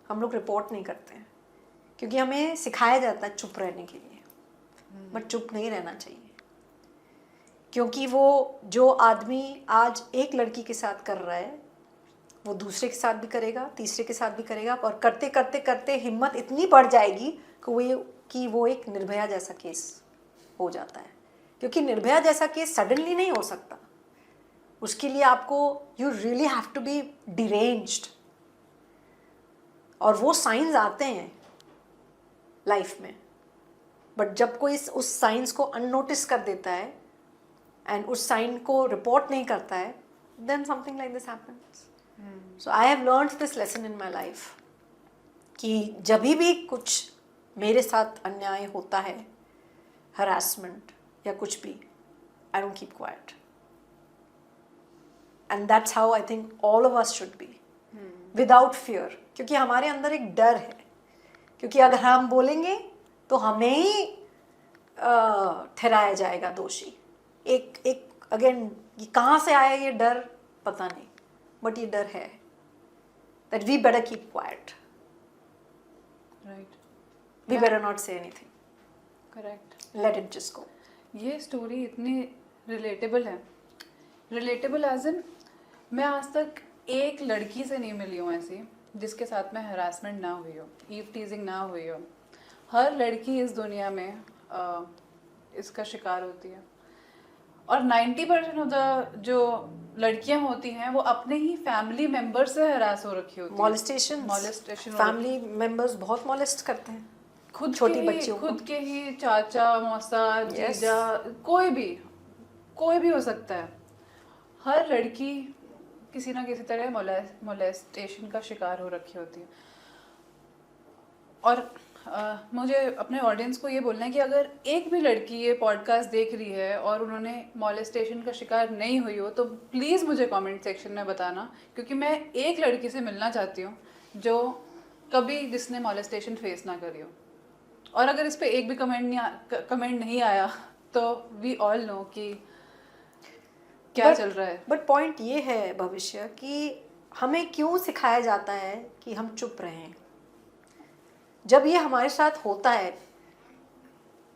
हम लोग रिपोर्ट नहीं करते हैं क्योंकि हमें सिखाया जाता है चुप रहने के लिए, बट चुप नहीं रहना चाहिए। क्योंकि वो जो आदमी आज एक लड़की के साथ कर रहा है वो दूसरे के साथ भी करेगा, तीसरे के साथ भी करेगा, और करते करते करते हिम्मत इतनी बढ़ जाएगी कि वो एक निर्भया जैसा केस हो जाता है। क्योंकि निर्भया जैसा केस सडनली नहीं हो सकता, उसके लिए आपको you really have to be deranged, और वो साइंस आते हैं लाइफ में। बट जब कोई उस साइंस को अननोटिस कर देता है एंड उस साइन को रिपोर्ट नहीं करता है, then something like this happens. So I have learned this lesson in my life कि जब भी कुछ मेरे साथ अन्याय होता है, हरासमेंट या कुछ भी, I don't keep quiet. And that's how I think all of us should be, without fear. क्योंकि हमारे अंदर एक डर है, क्योंकि अगर हम बोलेंगे तो हमें ही ठहराया जाएगा दोषी. एक अगेन ये कहाँ से आया ये डर पता नहीं, बट ये डर है that we better keep quiet. Right, We better not say anything. Correct. Let it just go. ये स्टोरी इतनी रिलेटेबल है, रिलेटेबल एज इन मैं आज तक एक लड़की से नहीं मिली हूँ ऐसी जिसके साथ में हरासमेंट ना हुई हो, ईव टीजिंग ना हुई हो. हर लड़की इस दुनिया में इसका शिकार होती है, और 90% ऑफ द जो लड़कियां होती हैं वो अपने ही फैमिली मेंबर से हरास हो रखी होती Molestation. Molestation. Family members बहुत molest करते हैं. खुद छोटी के ही, बच्चियों को. खुद के ही चाचा, मौसा, Yes. जीजा, कोई भी हो सकता है. हर लड़की किसी ना किसी तरह मोलेस्टेशन का शिकार हो रखी होती है. और मुझे अपने ऑडियंस को ये बोलना है कि अगर एक भी लड़की ये पॉडकास्ट देख रही है और उन्होंने मोलेस्टेशन का शिकार नहीं हुई हो तो प्लीज़ मुझे कमेंट सेक्शन में बताना, क्योंकि मैं एक लड़की से मिलना चाहती हूँ जो कभी जिसने मोलेस्टेशन फेस ना करी हो. और अगर इस पे एक भी कमेंट नहीं आया तो वी ऑल नो कि क्या चल रहा है. बट पॉइंट ये है भविष्य कि हमें क्यों सिखाया जाता है कि हम चुप रहें. जब ये हमारे साथ होता है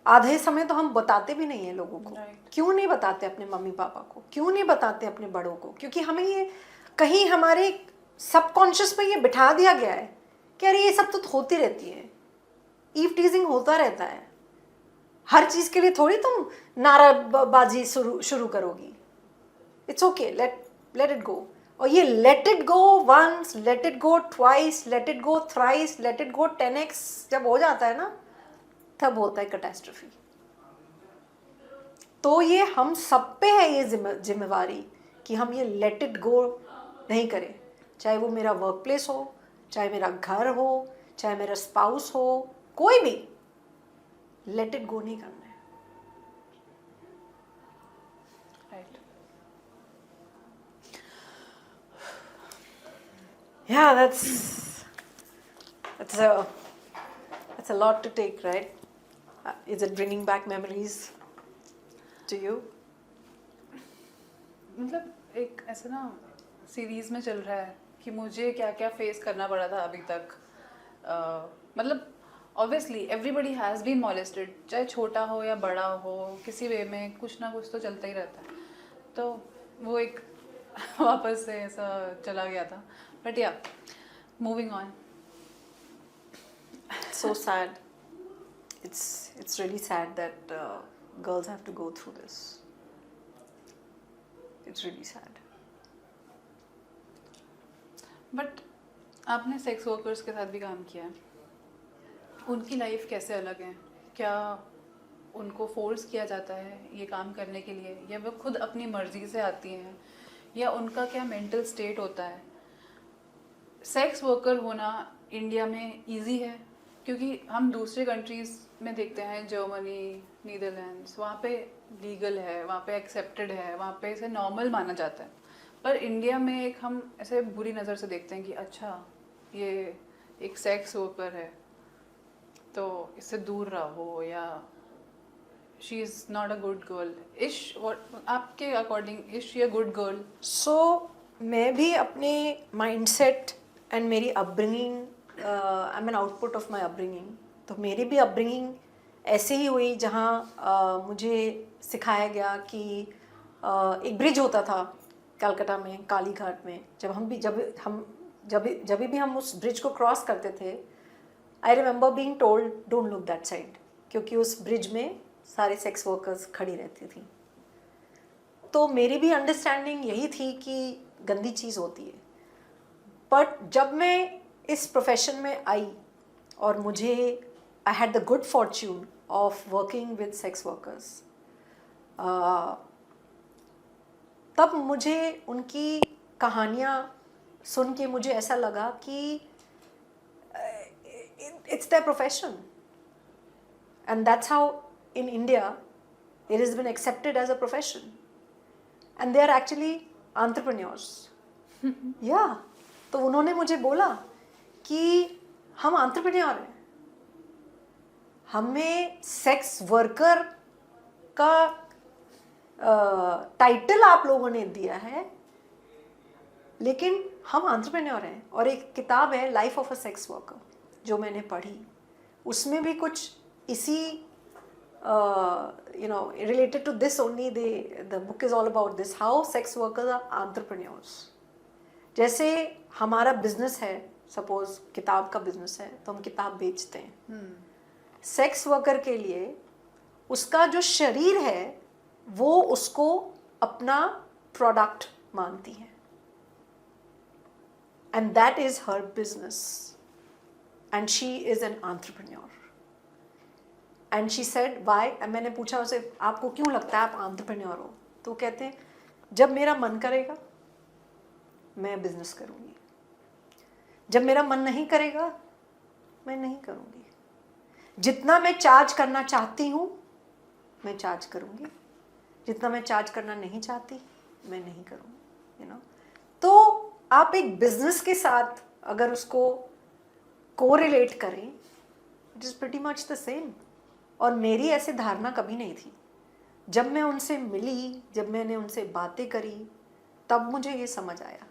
आधे समय तो हम बताते भी नहीं है लोगों को. Right. क्यों नहीं बताते अपने मम्मी पापा को, क्यों नहीं बताते अपने बड़ों को? क्योंकि हमें ये कहीं हमारे सबकॉन्शियस में ये बिठा दिया गया है कि अरे ये सब तो होती रहती है, ईव टीजिंग होता रहता है, हर चीज के लिए थोड़ी तुम नाराबाजी शुरू करोगी. It's okay, let it go. और ये let it go once, let it go twice, let it go thrice, let it go 10x जब हो जाता है ना, तब होता है कैटास्ट्रोफी. तो ये हम सब पे है ये जिम्मेवारी कि हम ये लेट इट गो नहीं करें. चाहे वो मेरा वर्क प्लेस हो, चाहे मेरा घर हो, चाहे मेरा स्पाउस हो, कोई भी, लेट इट गो नहीं करना है. Right. Yeah, that's a lot to take, right? Is it bringing back memories to you? मतलब एक ऐसा ना सीरीज में चल रहा है कि मुझे क्या क्या फेस करना पड़ा था अभी तक. मतलब ऑब्वियसली एवरीबडी हैज़ बीन मॉलेस्टेड, चाहे छोटा हो या बड़ा हो, किसी वे में कुछ ना कुछ तो चलता ही रहता है. तो वो एक वापस से ऐसा चला गया था. बट या, moving on. So sad. It's really sad that girls have to go through this. It's really sad. But आपने सेक्स वर्कर्स के साथ भी काम किया है, उनकी लाइफ कैसे अलग है? क्या उनको फोर्स किया जाता है ये काम करने के लिए, या वो खुद अपनी मर्जी से आती हैं, या उनका क्या मेंटल स्टेट होता है? सेक्स वर्कर होना इंडिया में इजी है क्योंकि हम दूसरे कंट्रीज़ में देखते हैं, जर्मनी, नीदरलैंड्स, वहाँ पे लीगल है, वहाँ पे एक्सेप्टेड है, वहाँ पे इसे नॉर्मल माना जाता है. पर इंडिया में एक हम ऐसे बुरी नज़र से देखते हैं कि अच्छा ये एक सेक्स वर्कर है तो इससे दूर रहो, या she is not a good girl. आपके according is she a good girl? So मैं भी अपने माइंडसेट एंड मेरी upbringing, I am an output of my upbringing. तो मेरी भी अपब्रिंगिंग ऐसे ही हुई जहाँ मुझे सिखाया गया कि एक ब्रिज होता था कलकत्ता में, काली घाट में. जब भी हम उस ब्रिज को क्रॉस करते थे, I remember being told don't look that side, क्योंकि उस ब्रिज में सारे सेक्स वर्कर्स खड़ी रहती थी. तो मेरी भी अंडरस्टैंडिंग यही थी कि गंदी चीज़ होती है. बट जब मैं इस प्रोफेशन में आई और मुझे I had the good Fortune of working with sex workers, तब मुझे उनकी कहानियाँ सुन के मुझे ऐसा लगा कि it's their profession, and that's how in India it has been accepted as a profession, and they are actually entrepreneurs. Yeah, तो उन्होंने मुझे बोला कि हम entrepreneur हैं, हमें सेक्स वर्कर का टाइटल आप लोगों ने दिया है, लेकिन हम एंटरप्रेन्योर हैं. और एक किताब है life of a sex worker जो मैंने पढ़ी, उसमें भी कुछ इसी related to this only. The book is all about this, how sex workers are entrepreneurs. जैसे हमारा बिजनेस है, सपोज किताब का बिजनेस है तो हम किताब बेचते हैं. सेक्स वर्कर के लिए उसका जो शरीर है वो उसको अपना प्रोडक्ट मानती है, and that is her business, and she is an entrepreneur. And she said why. मैंने पूछा उसे आपको क्यों लगता है आप entrepreneur हो, तो कहते हैं जब मेरा मन करेगा मैं बिजनेस करूँगी, जब मेरा मन नहीं करेगा मैं नहीं करूँगी, जितना मैं चार्ज करना चाहती हूँ मैं चार्ज करूँगी, जितना मैं चार्ज करना नहीं चाहती मैं नहीं करूँगी. तो आप एक बिजनेस के साथ अगर उसको कोरिलेट करें, it is pretty much the same. और मेरी ऐसी धारणा कभी नहीं थी. जब मैं उनसे मिली, जब मैंने उनसे बातें करी, तब मुझे ये समझ आया.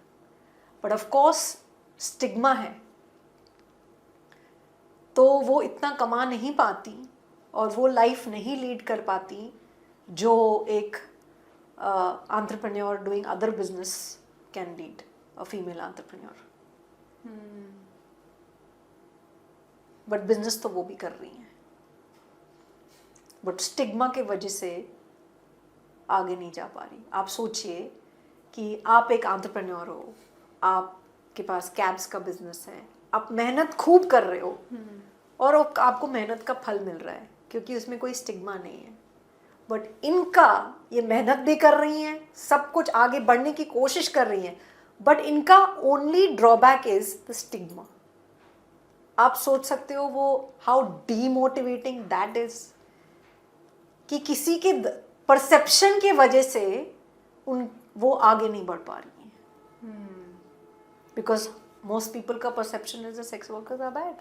बट ऑफ कोर्स स्टिग्मा है, तो वो इतना कमा नहीं पाती और वो लाइफ नहीं लीड कर पाती जो एक entrepreneur doing other business can lead, a female entrepreneur. But business तो वो भी कर रही हैं, बट स्टिग्मा के वजह से आगे नहीं जा पा रही. आप सोचिए कि आप एक एंटरप्रेन्योर हो, आपके पास कैब्स का बिजनेस है, आप मेहनत खूब कर रहे हो और आपको मेहनत का फल मिल रहा है क्योंकि उसमें कोई स्टिग्मा नहीं है. बट इनका ये मेहनत भी कर रही हैं, सब कुछ आगे बढ़ने की कोशिश कर रही हैं, बट इनका only drawback is the stigma. आप सोच सकते हो वो हाउ डीमोटिवेटिंग दैट इज, कि किसी के परसेप्शन के वजह से वो आगे नहीं बढ़ पा रही हैं. बिकॉज मोस्ट पीपल का perception is the sex workers are bad.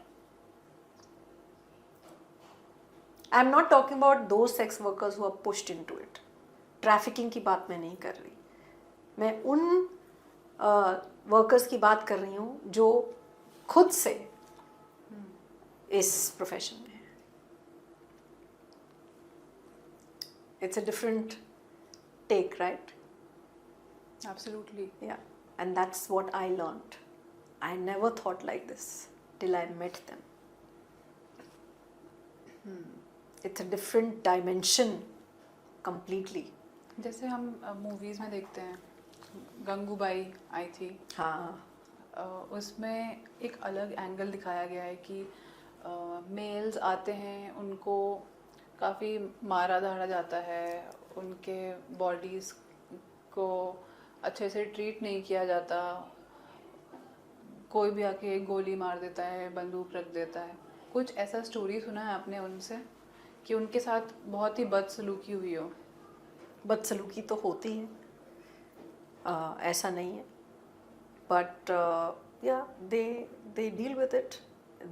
I am not talking about those sex workers who are pushed into it. Trafficking की बात मैं नहीं कर रही, मैं उन वर्कर्स की बात कर रही हूँ जो खुद से इस प्रोफेशन में है. It's a different take, right? Absolutely. Yeah, and that's what I learned. I never thought like this till I met them. It's a different dimension completely. जैसे हम मूवीज में देखते हैं, गंगूबाई आई थी, हाँ, उसमें एक अलग एंगल दिखाया गया है कि मेल्स आते हैं, उनको काफ़ी मारा धाड़ा जाता है, उनके बॉडीज़ को अच्छे से ट्रीट नहीं किया जाता, कोई भी आके गोली मार देता है, बंदूक रख देता है. कुछ ऐसा स्टोरी सुना है आपने उनसे कि उनके साथ बहुत ही बदसलूकी हुई हो? बदसलूकी तो होती है, ऐसा नहीं है, बट या they deal with it.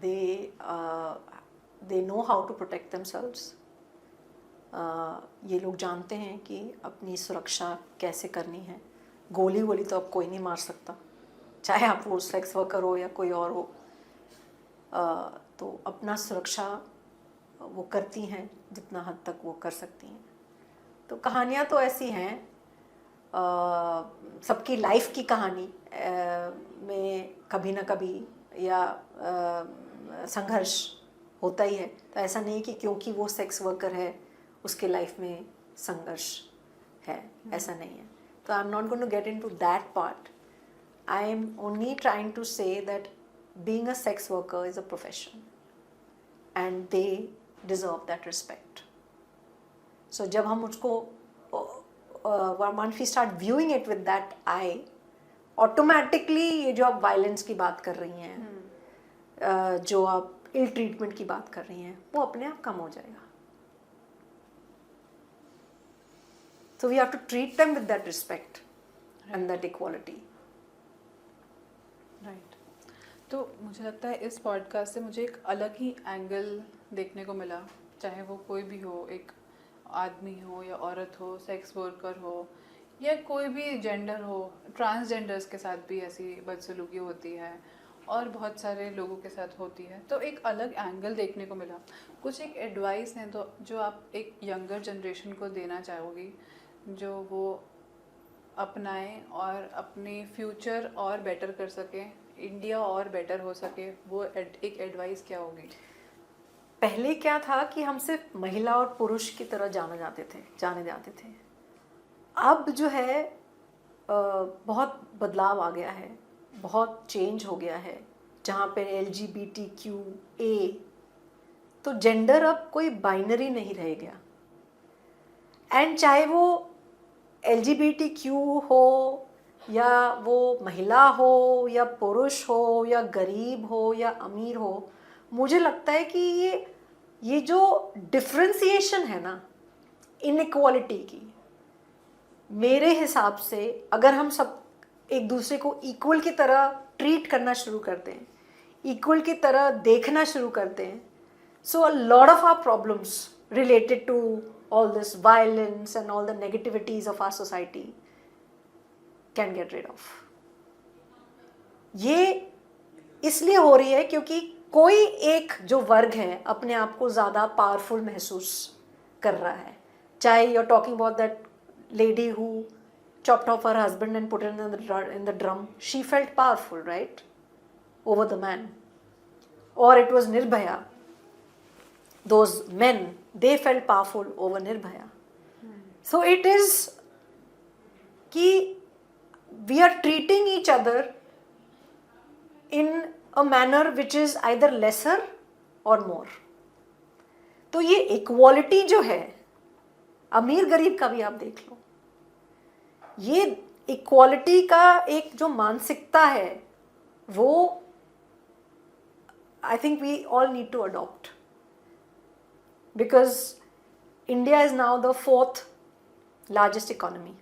They know how to protect themselves. ये लोग जानते हैं कि अपनी सुरक्षा कैसे करनी है. गोली वोली तो अब कोई नहीं मार सकता, चाहे आप वो सेक्स वर्कर हो या कोई और हो. तो अपना सुरक्षा वो करती हैं जितना हद तक वो कर सकती हैं. तो कहानियाँ तो ऐसी हैं, सबकी लाइफ की कहानी में कभी ना कभी या संघर्ष होता ही है. तो ऐसा नहीं कि क्योंकि वो सेक्स वर्कर है उसके लाइफ में संघर्ष है, ऐसा नहीं है. तो I am not going to get into that part. I am only trying to say that being a sex worker is a profession and they deserve that respect. So जब हम उसको once we start viewing it with that eye, automatically ये जो आप violence की बात कर रही हैं, जो आप इल ट्रीटमेंट की बात कर रही हैं, वो अपने आप कम हो जाएगा. So we have to treat them with that respect and that equality. Right. तो मुझे लगता है इस पॉडकास्ट से मुझे एक अलग ही एंगल देखने को मिला, चाहे वो कोई भी हो, एक आदमी हो या औरत हो, सेक्स वर्कर हो या कोई भी जेंडर हो. ट्रांसजेंडर्स के साथ भी ऐसी बदसलूकी होती है और बहुत सारे लोगों के साथ होती है. तो एक अलग एंगल देखने को मिला. कुछ एक एडवाइस हैं तो जो आप एक यंगर जनरेशन को देना चाहोगी, जो वो अपनाएं और अपनी फ्यूचर और बेटर कर सकें, इंडिया और बेटर हो सके, वो एक एडवाइस क्या होगी? पहले क्या था कि हम सिर्फ महिला और पुरुष की तरह जाने जाते थे. अब जो है बहुत बदलाव आ गया है, बहुत चेंज हो गया है, जहाँ पे LGBTQA, तो जेंडर अब कोई बाइनरी नहीं रह गया. एंड चाहे वो LGBTQ हो या वो महिला हो या पुरुष हो या गरीब हो या अमीर हो, मुझे लगता है कि ये जो डिफ्रेंसिएशन है ना इनइक्वालिटी की, मेरे हिसाब से अगर हम सब एक दूसरे को इक्वल की तरह ट्रीट करना शुरू करते हैं, इक्वल की तरह देखना शुरू करते हैं, so a lot of our problems related to all this violence and all the negativities of our society can get rid of. ये इसलिए हो रही है क्योंकि कोई एक जो वर्ग है अपने आप को ज़्यादा पावरफुल महसूस कर रहा है. चाहे you're talking about that lady who chopped off her husband and put it in the drum, she felt powerful, right, over the man. Or it was Nirbhaya. Those men, they felt powerful over Nirbhaya. So it is कि we are treating each other in a manner which is either lesser or more. तो ये equality जो है, अमीर गरीब का भी आप देख लो, ये equality का एक जो मानसिकता है, वो I think we all need to adopt. Because India is now the 4th largest economy.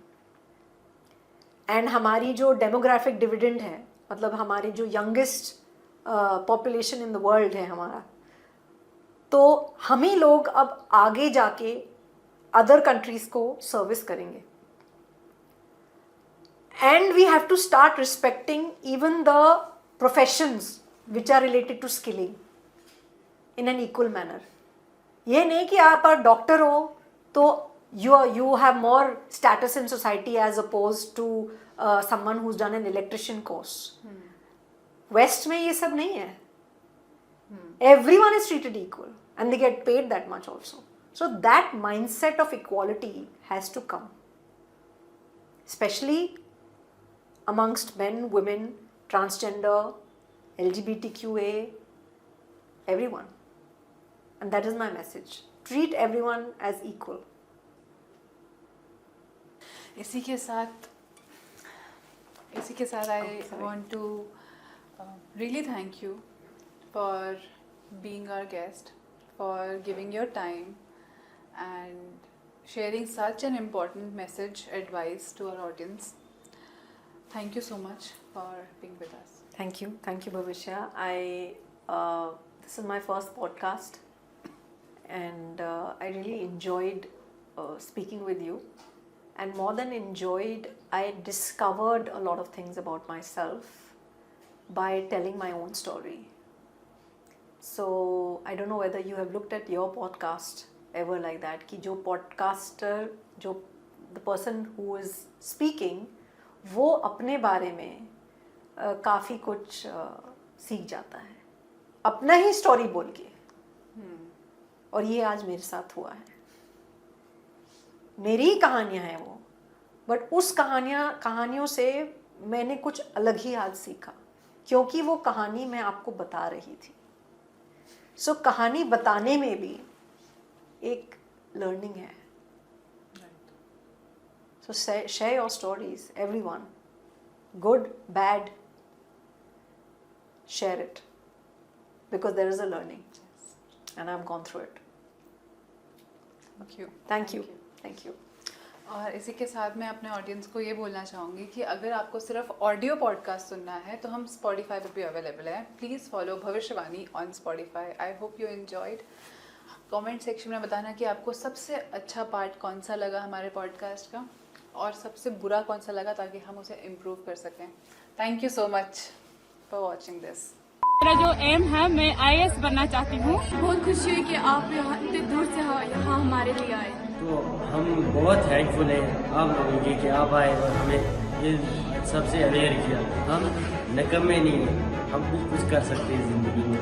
And हमारी जो demographic dividend है, मतलब हमारी जो youngest population in the world है हमारा, तो हम ही लोग अब आगे जाके other countries को service करेंगे. And we have to start respecting even the professions which are related to skilling in an equal manner. ये नहीं कि आप डॉक्टर हो तो you have more status in society as opposed to someone who's done an electrician course. West में ये सब नहीं है. Everyone is treated equal and they get paid that much also. So that mindset of equality has to come, especially amongst men, women, transgender, LGBTQA, everyone. And that is my message. Treat everyone as equal. इसी के साथ I want to really thank you for being our guest, for giving your time and sharing such an important message, advice to our audience. Thank you so much for being with us. Thank you, Bhavishya. This is my first podcast, and I really enjoyed speaking with you. And more than enjoyed, I discovered a lot of things about myself by telling my own story. So I don't know whether you have looked at your podcast ever like that, कि जो podcaster, जो the person who is speaking, वो अपने बारे में काफ़ी कुछ सीख जाता है अपना ही स्टोरी बोल के. और ये आज मेरे साथ हुआ है. मेरी ही कहानियाँ हैं वो, बट उस कहानियों से मैंने कुछ अलग ही आज सीखा, क्योंकि वो कहानी मैं आपको बता रही थी. सो कहानी बताने में भी एक लर्निंग है. So share your stories, everyone. good, bad, share it, because there is a learning, and I've gone through it. Thank you Thank you. और इसी के साथ मैं अपने ऑडियंस को ये बोलना चाहूँगी कि अगर आपको सिर्फ ऑडियो पॉडकास्ट सुनना है तो हम स्पॉटिफाई पे भी अवेलेबल है. प्लीज़ फॉलो भविष्यवाणी on Spotify. I hope you enjoyed. Comment section में बताना कि आपको सबसे अच्छा पार्ट कौन सा लगा हमारे पॉडकास्ट का और सबसे बुरा कौन सा लगा, ताकि हम उसे इम्प्रूव कर सकें. Thank you so much for watching this. मेरा जो एम है, मैं IAS बनना चाहती हूँ. बहुत खुशी हुई कि आप यहाँ इतने दूर से यहाँ हमारे लिए आए. तो हम बहुत थैंकफुल हैं आप लोगों के कि आप आए और हमें ये सबसे अवेयर किया. हम निकम्मे नहीं हैं, हम भी कुछ कर सकते हैं ज़िंदगी में.